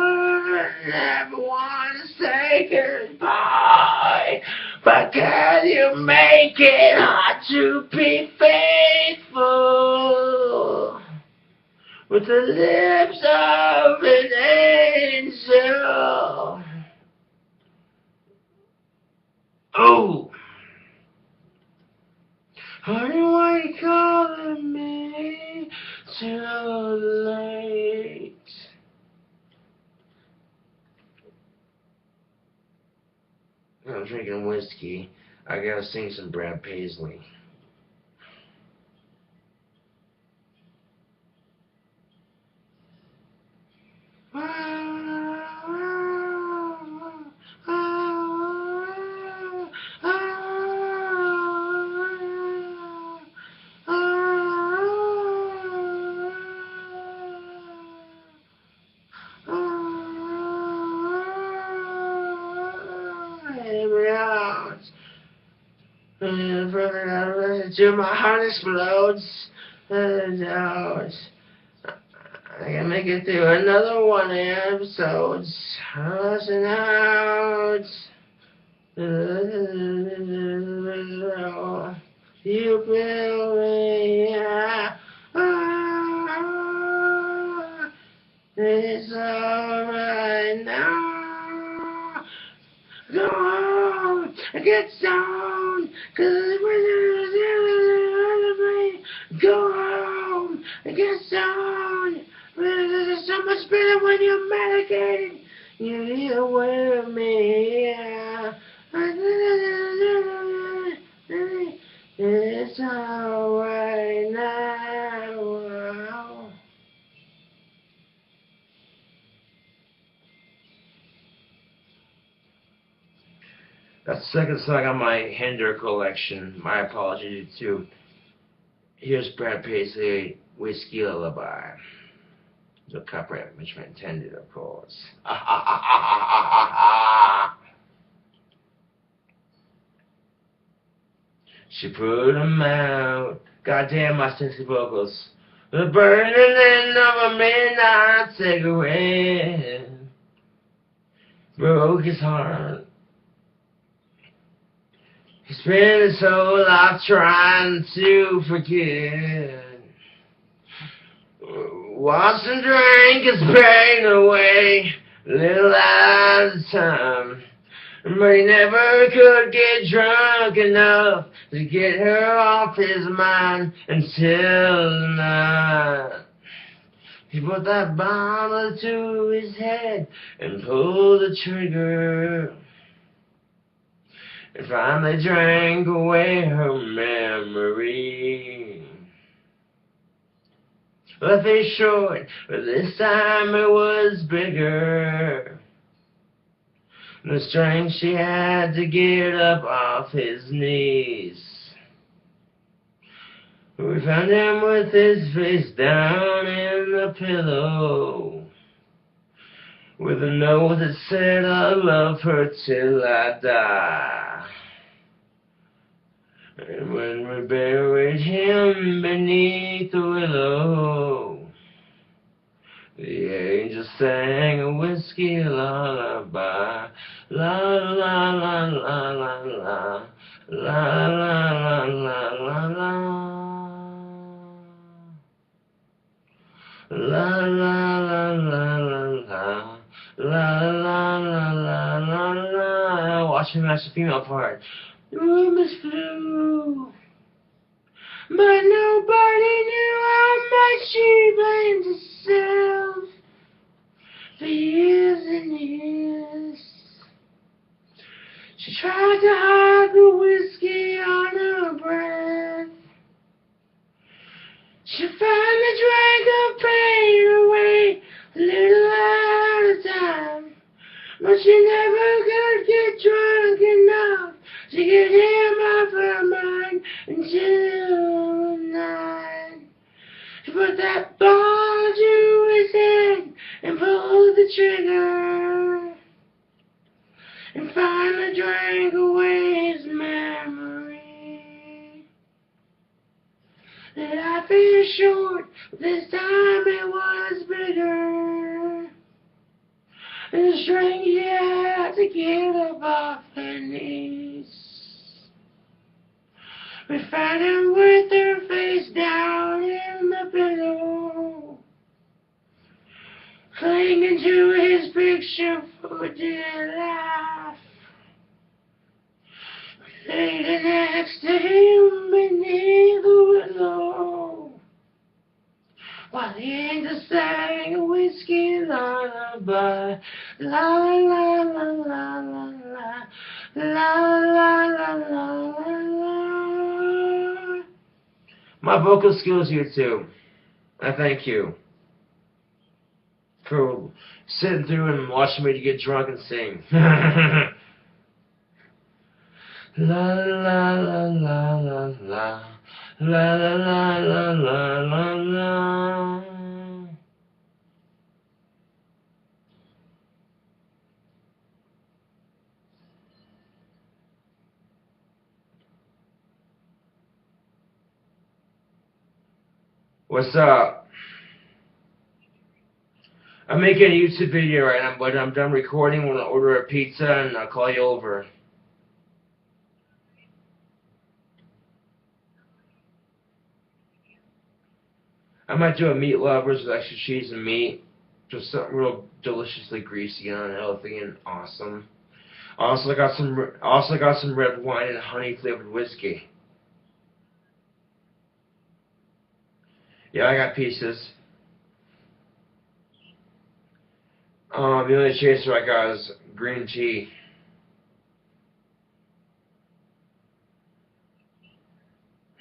never wanna say goodbye, but girl, you make it hard to be faithful. With the lips of an angel. Oh, honey, why you calling me too late? I'm drinking whiskey. I gotta sing some Brad Paisley. Till my heart explodes. I can make it through another one of the episodes. Listen out. You build me up. It's alright now. Go home, get down, 'cause go home, get down. There's so much better when you're medicated. You're here with me, yeah. It's alright now. That's the second song on my Hinder collection. My apologies to. Here's Brad Paisley, Whiskey Lullaby. The copyright infringement intended, of course. She put 'em out. Goddamn my sexy vocals. The burning end of a midnight cigarette broke his heart. He spent his whole life trying to forget. Watched and drank his pain away, little at a time. But he never could get drunk enough to get her off his mind until tonight. He put that bottle to his head and pulled the trigger, and finally drank away her memory. Life is short, but this time it was bigger. The strength she had to get up off his knees. We found him with his face down in the pillow, with a note that said, "I love her till I die." And when we buried him beneath the willow, the angel sang a whiskey lullaby. La la la la la la, la la la la la la. La la la la la la, la la la la la la. Watch him match the female part. Room is blue, but nobody knew how much she blamed herself for years and years. She tried to hide the whiskey on her breath. She finally drank her pain away, a little at a time. But she never could get drunk enough to get him off her mind until night. She put that ball to his head and pulled the trigger, and finally drank away his memory. Life is short, this time it was bigger. And the strength she had to get up off her knees. We found him with her face down in the pillow, clinging to his picture for dear life. We laid next to him beneath the willow, while the angel sang a whiskey lullaby. La la la la la la, la la la la la la. My vocal skills here too. I thank you for sitting through and watching me to get drunk and sing. La la la la la la, la la la la la la la. What's up? I'm making a YouTube video right now, but I'm done recording. I'm gonna order a pizza and I'll call you over. I might do a meat lovers with extra cheese and meat. Just something real deliciously greasy and unhealthy and awesome. Also got some red wine and honey flavored whiskey. Yeah, I got pieces. The only chaser I got is green tea.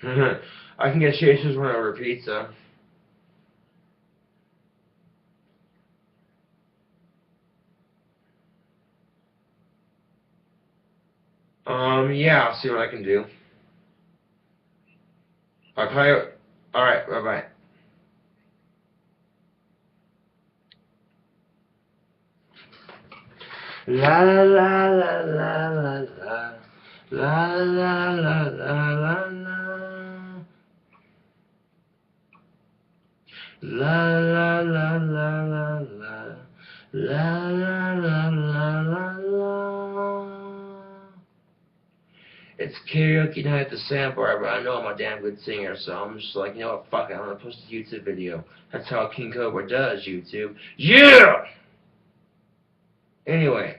I can get chasers when I order pizza. Yeah, I'll see what I can do. I'll call you. Alright, bye-bye. La la la la la la la la la la la. La la la la la la la la la la la la. It's karaoke night at the Sandbar, but I know I'm a damn good singer, so I'm just like, you know what, fuck it, I'm gonna post a YouTube video. That's how King Cobra does YouTube. Yeah! Anyway,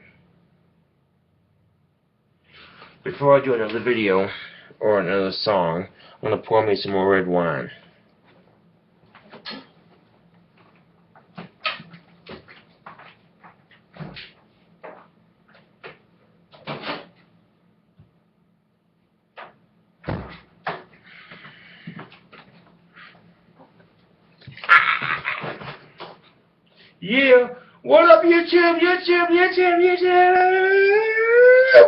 before I do another video or another song, I'm gonna pour me some more red wine. Yeah, what up YouTube, YouTube, YouTube, YouTube,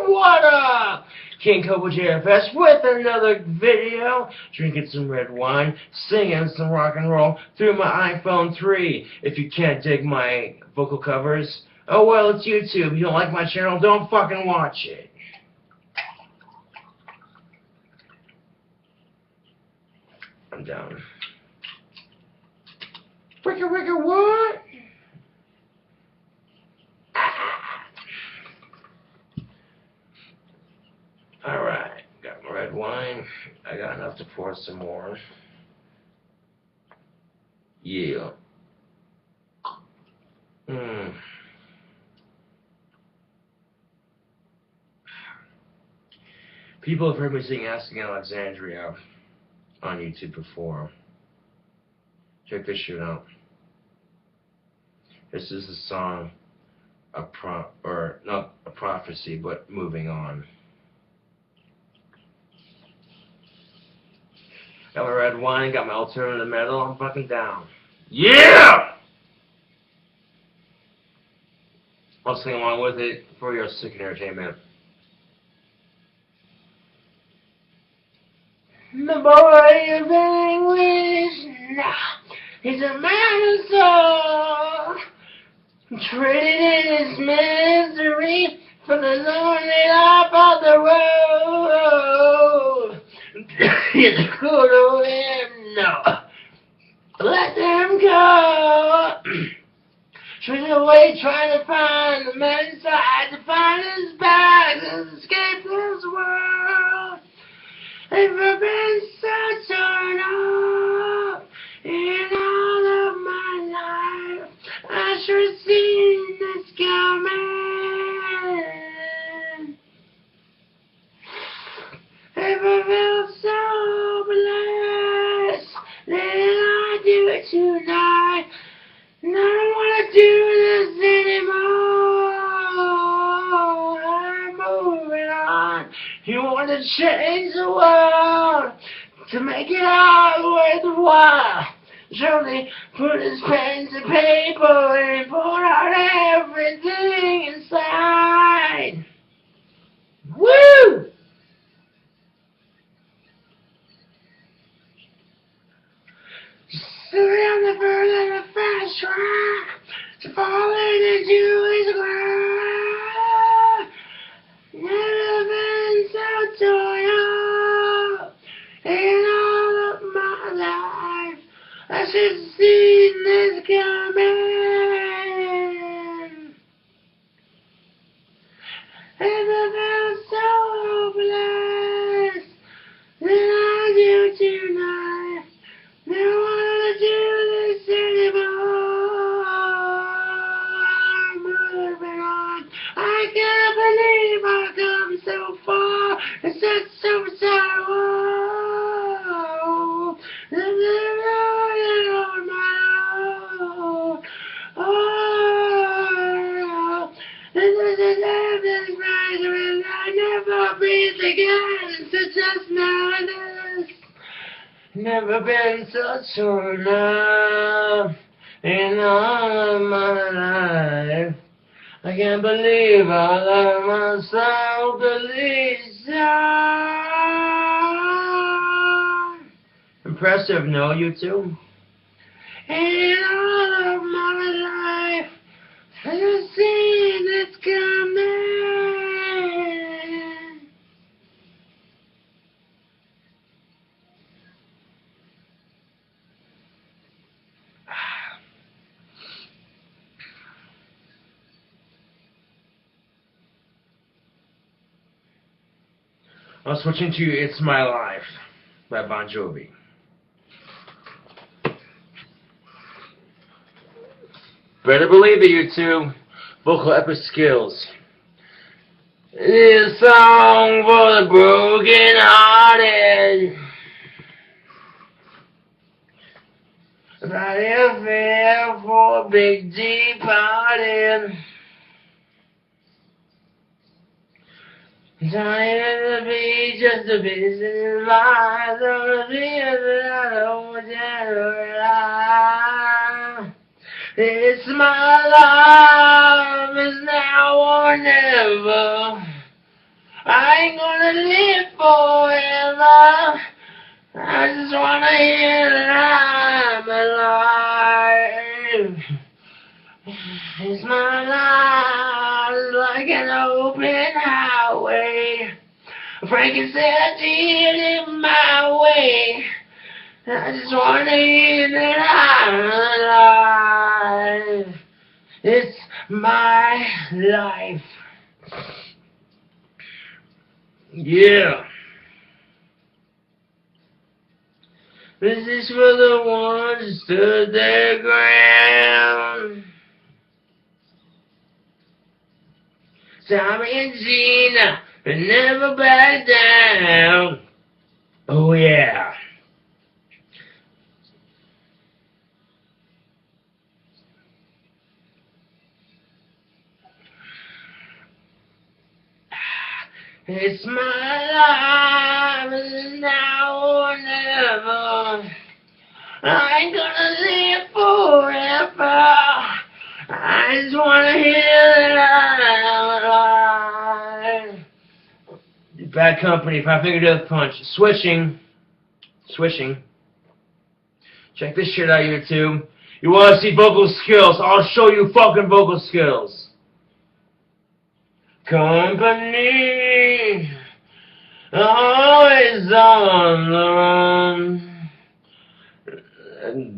what up? KingCobraJFS with another video, drinking some red wine, singing some rock and roll through my iPhone 3. If you can't dig my vocal covers, oh well, it's YouTube. You don't like my channel, don't fucking watch it. I'm down. Wicka wicka what? Alright, got my red wine. I got enough to pour some more. Yeah. People have heard me sing Asking Alexandria on YouTube before. Check this shit out. This is the song, not a prophecy, but moving on. Got my red wine, got my alternative metal, I'm fucking down. Yeah! I'll sing along with it for your sick entertainment. The boy of English now, he's a man of soul, traded in his misery for the lonely life of the world. It's good to him, no. Let them go. Straight away trying to find the man inside, to find his bags and escape this world. Ever been so torn up in all of my life? I sure seen this coming. Ever felt so blessed? Then I do it tonight. I don't wanna do this anymore. I'm moving on. You wanna change the world to make it all worthwhile. Surely put his pen to paper and pour out everything inside. Woo! Around the bird and the fast track to falling into his grave. Never been so torn up in all of my life. I should have seen this coming. Ever felt so blessed that I do tonight. Never wanna do this anymore. I'm moving on. I can't believe I've come so far. It's just so sorrow. Living on my own. Oh, this is a life that's brighter and I never breathe again. It's just madness. Never been so torn up in all of my life. I can't believe I let myself believe so. Impressive, no, you two? And all of my life, I see it's coming. I'm switching to It's My Life by Bon Jovi. Better believe it, you two. Vocal epic skills. This song for the broken hearted. About a fair for a big deep party. Tired to be just a business life. Don't be that I don't generalize. It's my life, it's now or never. I ain't gonna live forever. I just wanna hear that I'm alive. It's my life, like an open highway. Frankenstein in my way. I just wanna hear that I'm alive. It's my life. Yeah. This is for the ones who stood their ground. Tommy and Gina, but never back down. Oh yeah. It's my life, it's now or never. I ain't gonna live forever. I just wanna hear that I'm alive. Bad Company, 5 Finger Death Punch. Switching. Check this shit out, you two. You wanna see vocal skills? I'll show you fucking vocal skills. Company, always on the run.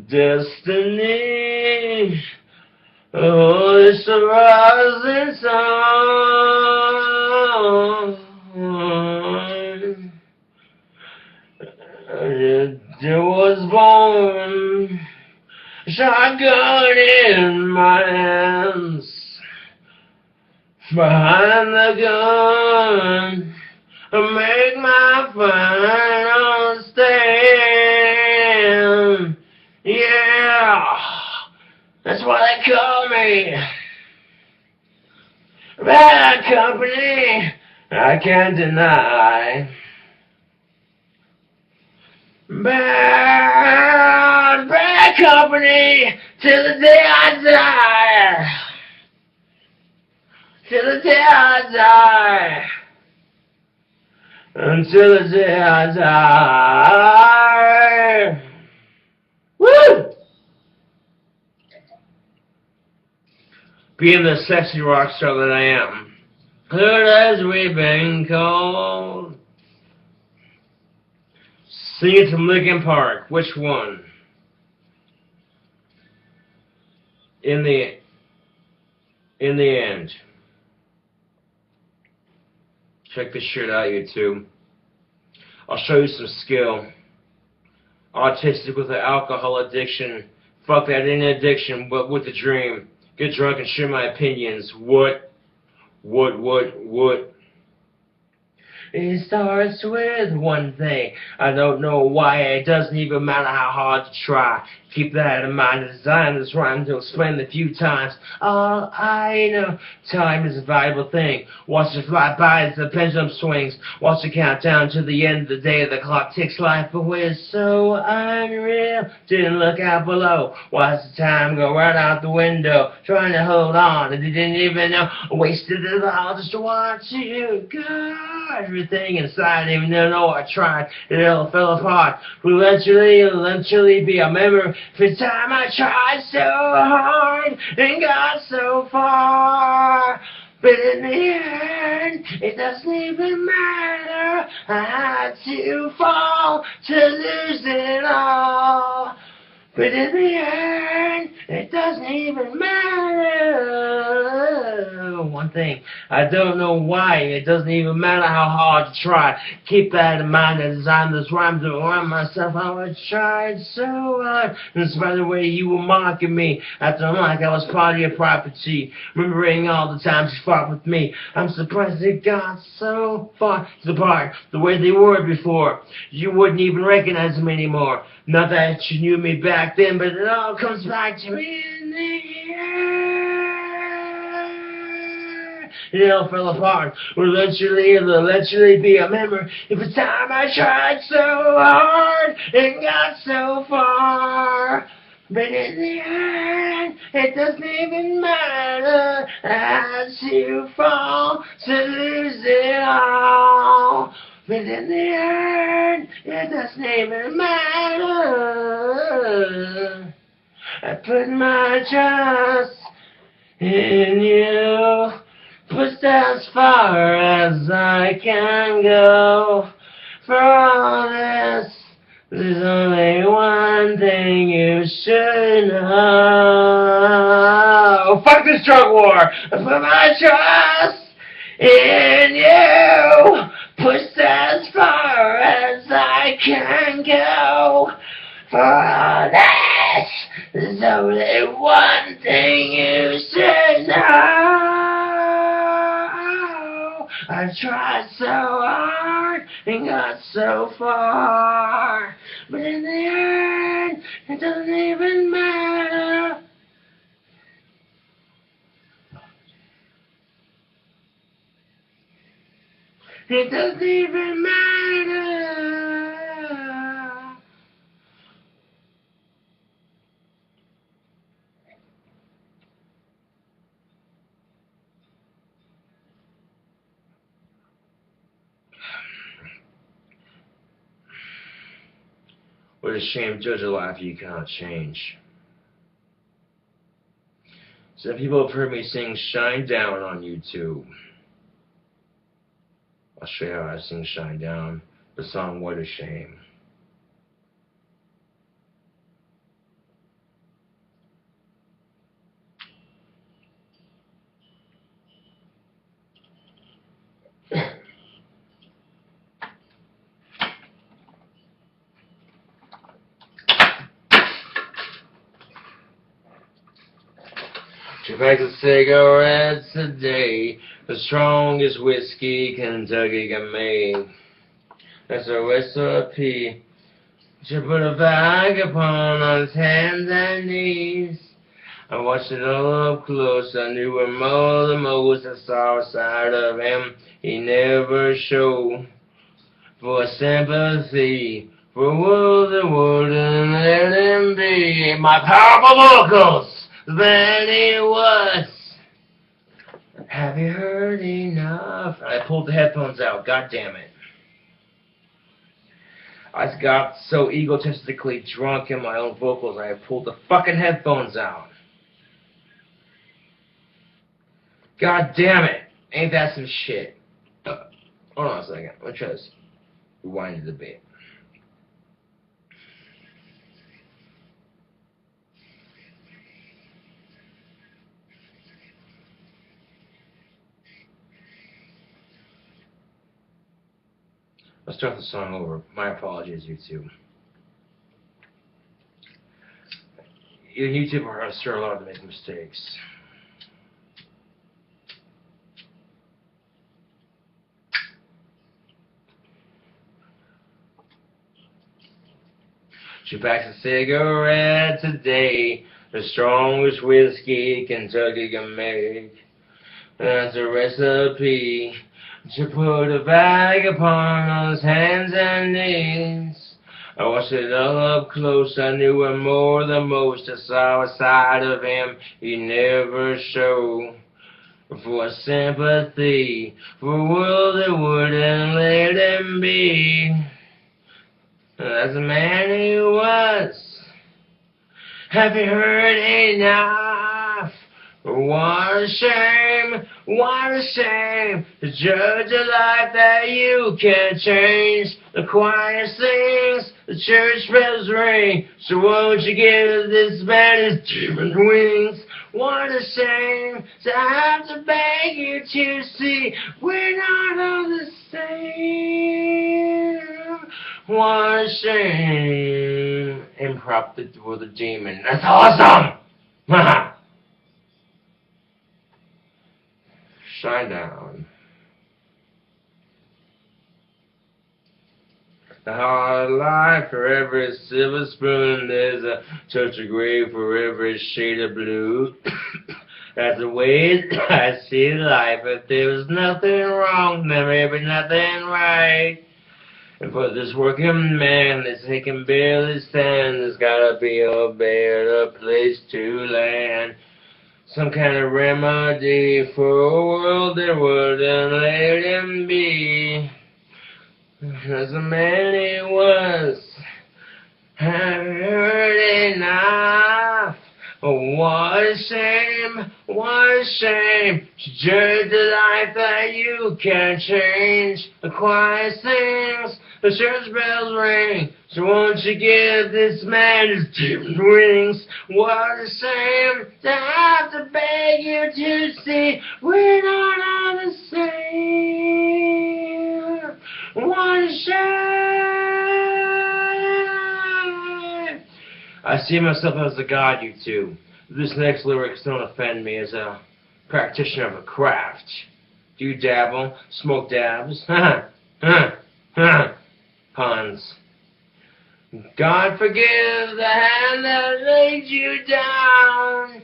Destiny, oh, it's a rising sun. It was born, shotgun in my hands. Behind the gun, I make my final stand. Yeah, that's why they call me Bad Company. I can't deny. Bad Company till the day I die. Till the day I die. Until the day I die. Woo! Being the sexy rock star that I am. Good as we've been called. Sing it from Linkin Park. Which one? In the end. Check this shit out, you two. I'll show you some skill. Autistic with an alcohol addiction. Fuck that, ain't an addiction, but with a dream. Get drunk and share my opinions. What? It starts with one thing. I don't know why. It doesn't even matter how hard to try. Keep that in mind. I designed this rhyme to explain a few times. All I know, time is a valuable thing. Watch it fly by as the pendulum swings. Watch it count down to the end of the day. The clock takes life away. It's so unreal. Didn't look out below. Watch the time go right out the window. Trying to hold on, and didn't even know. I wasted it all just to watch you go. Everything inside, even though I tried, it all fell apart. Will eventually be a memory. For time I tried so hard and got so far, but in the end, it doesn't even matter. I had to fall to lose it all. But in the end, it doesn't even matter. One thing, I don't know why. It doesn't even matter how hard you try. Keep that in mind. I designed this rhyme to remind myself how I tried so hard. In spite of the way you were mocking me, acting like I was part of your property. Remembering all the times you fought with me. I'm surprised it got so far apart the way they were before. You wouldn't even recognize them anymore. Not that you knew me back then, but it all comes back to me in the end. It all fell apart. It'll eventually be a memory. If it's time I tried so hard and got so far, but in the end, it doesn't even matter. I had to fall to lose it all. But in the end, it doesn't even matter. I put my trust in you. Pushed as far as I can go. For all this, there's only one thing you should know. Fuck this drug war! I put my trust in you. Pushed as far as I can go. For all this, there's only one thing you should know. I've tried so hard and got so far, but in the end, it doesn't even matter. It doesn't even matter. What a shame, judge a life you cannot change. Some people have heard me sing Shine Down on YouTube. I'll show you how I sing Shine Down, the song What a Shame. Two packs of cigarettes a day, the strongest whiskey Kentucky can make. That's a recipe. She put a vagabond on his hands and knees. I watched it all up close. I knew him more the most. I saw a side of him he never showed. For sympathy, for a world that wouldn't let him be. My powerful vocals. Then it was. Have you heard enough? I pulled the headphones out. God damn it. I got so egotistically drunk in my own vocals, I pulled the fucking headphones out. God damn it. Ain't that some shit? Hold on a second. Let me try this. Rewind it a bit. Let's start the song over. My apologies, YouTube. YouTube are sure allowed to make mistakes. She packs a cigarette today, the strongest whiskey Kentucky can make. That's a recipe to put a bag upon those hands and knees. I watched it all up close, I knew him more than most. I saw a side of him he never showed. For sympathy, for a world that wouldn't let him be. That's the man he was. Have you heard enough? What a shame, what a shame to judge a life that you can't change. The choir sings, the church bells ring, so won't you give this man his demon wings? What a shame to have to beg you to see we're not all the same. What a shame. Improv for the demon. That's awesome! Shine down. The hard life for every silver spoon, there's a touch of gray for every shade of blue. That's the way I see life. If there was nothing wrong, there may be nothing right. And for this working man that he can barely stand, there's gotta be a better place to land. Some kind of remedy for a world that wouldn't let him be. As a man he was, have you heard enough? Oh, what a shame, what a shame to judge the life that you can't change. The choir sings, the church bells ring, so won't you give this man his demon wings? What a shame to have to beg you to see we're not all the same. What a shame. I see myself as a god, you two. This next lyrics don't offend me as a practitioner of a craft. Do you dabble? Smoke dabs? Puns. God forgive the hand that laid you down.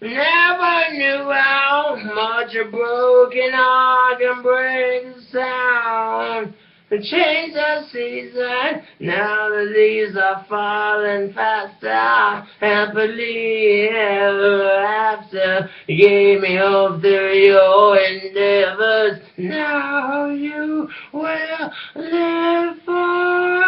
Never knew how much a broken heart can break the sound. The chains are seasoned, now the leaves are falling faster. Happily ever after, you gave me hope through your endeavors. Now you will live forever.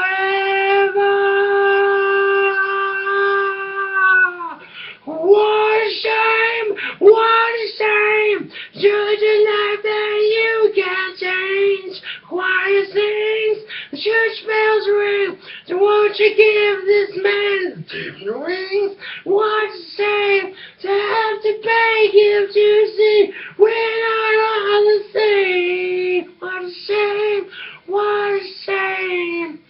What a shame, what a shame, judge a life that you can't change. Choir sings, the church bells ring, so won't you give this man demon wings? What a shame to have to beg him to see we're not all the same. What a shame, what a shame,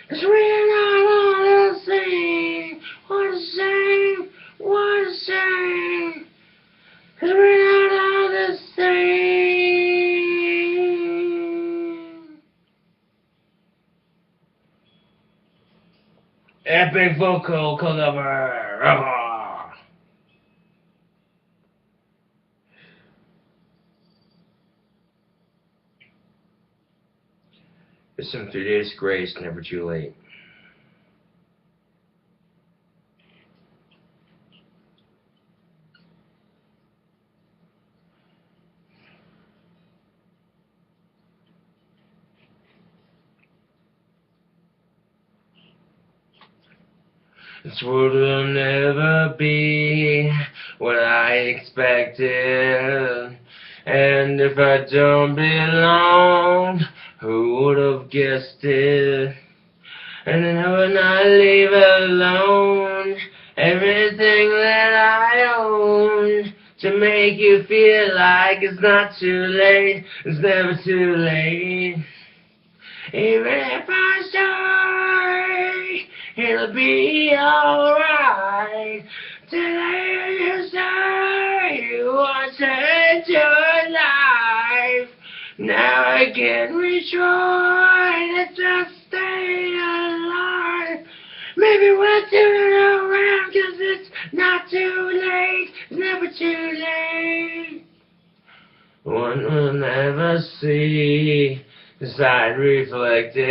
'cause we're not all the same. What a shame, what a shame, 'cause we're not all the same. Epic vocal cover. Listen through this grace, never too late. This world will never be what I expected. And if I don't belong, who would have guessed it? And then I would not leave alone everything that I own to make you feel like it's not too late. It's never too late. Even if I stay, it'll be alright. Till you say you want to end your life. Now I can retry to just stay alive. Maybe too late. It's never too late. One will never see the side reflected.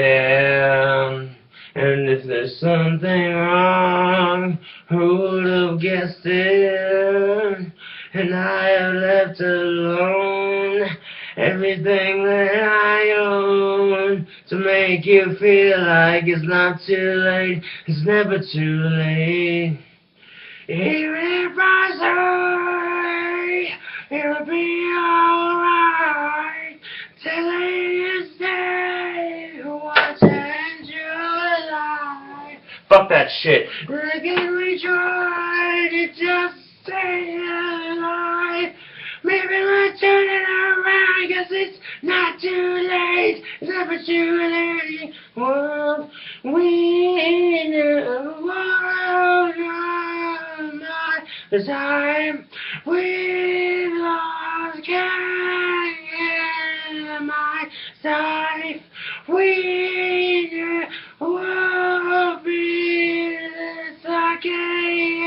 And if there's something wrong, who would have guessed it? And I have left alone everything that I own to make you feel like it's not too late. It's never too late. Even if I say it'll be alright, telling you stay, what's end your life. Fuck that shit. Again we try to just stay alive. Maybe we're turning around, guess it's not too late. It's never too late. Well, we know the time we've lost can't get my sight. We will be this again.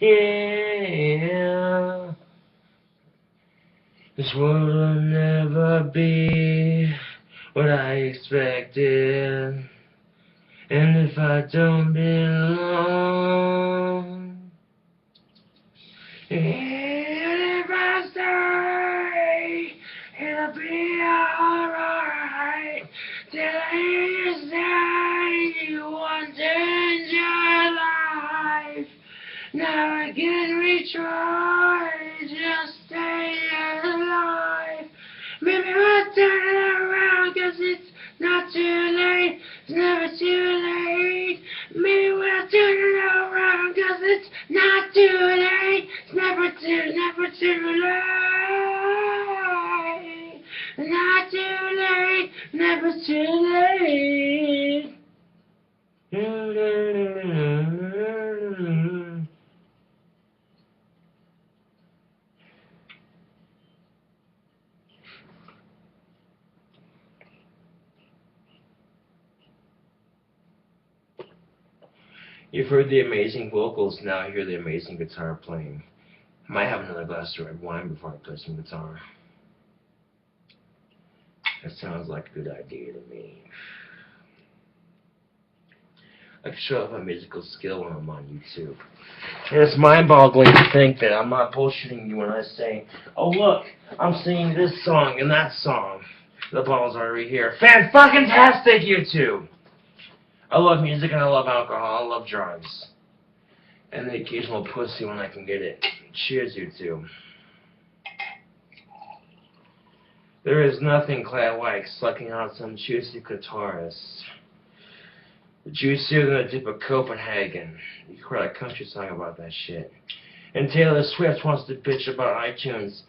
Yeah. This world will never be what I expected. And if I don't belong, and if I stay, it'll be alright. Till you say you want to end your life. Now again we try, just stay alive. Maybe we'll turn it around, 'cause it's not too late. It's never too late. Maybe we'll turn it around, 'cause it's not too late. It's never too late. Not too late, never too late. You've heard the amazing vocals, now hear the amazing guitar playing. I might have another glass of red wine before I play some guitar. That sounds like a good idea to me. I can show off my musical skill when I'm on YouTube. And it's mind-boggling to think that I'm not bullshitting you when I say, oh look, I'm singing this song and that song. The ball's already here. Fan-fucking-tastic, YouTube! I love music and I love alcohol. I love drugs. And the occasional pussy when I can get it. Cheers, YouTube. There is nothing quite like sucking out some juicy clitoris. Juicier than a dip of Copenhagen. You could write a country song about that shit. And Taylor Swift wants to bitch about iTunes.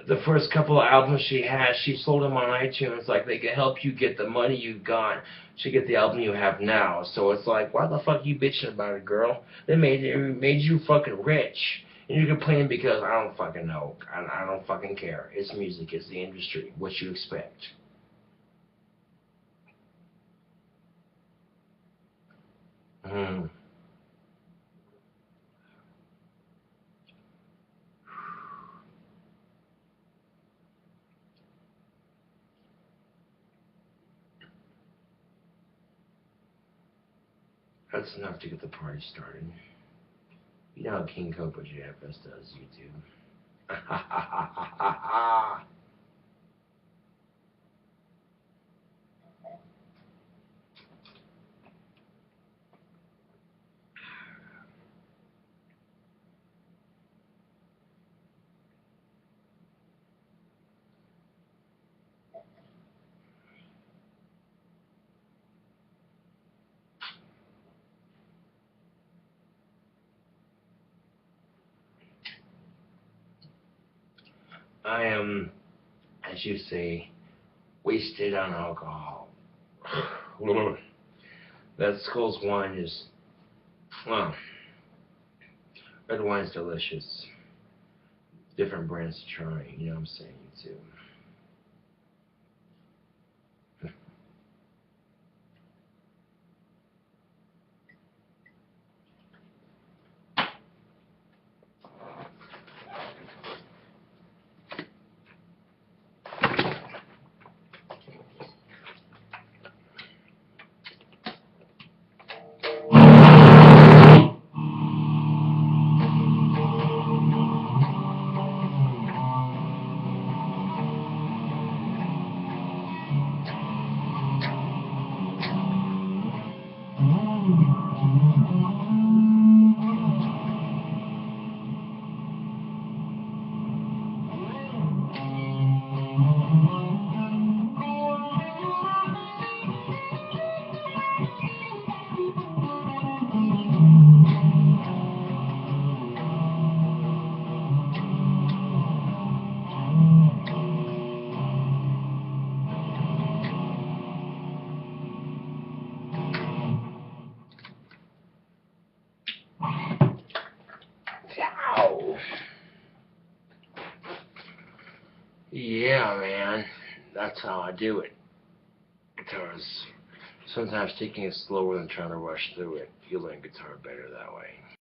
The first couple of albums she had, she sold them on iTunes like they could help you get the money you got to get the album you have now. So it's like, why the fuck you bitching about it, girl? They made you fucking rich. And you're complaining because I don't fucking know. I don't fucking care. It's music. It's the industry. What you expect. That's enough to get the party started. You know how KingCobraJFS does, YouTube. I am, as you say, wasted on alcohol. That Skull's wine is, well, red wine's delicious. Different brands to try, you know what I'm saying, too. Yeah, man. That's how I do it. Because sometimes taking it slower than trying to rush through it, you learn guitar better that way.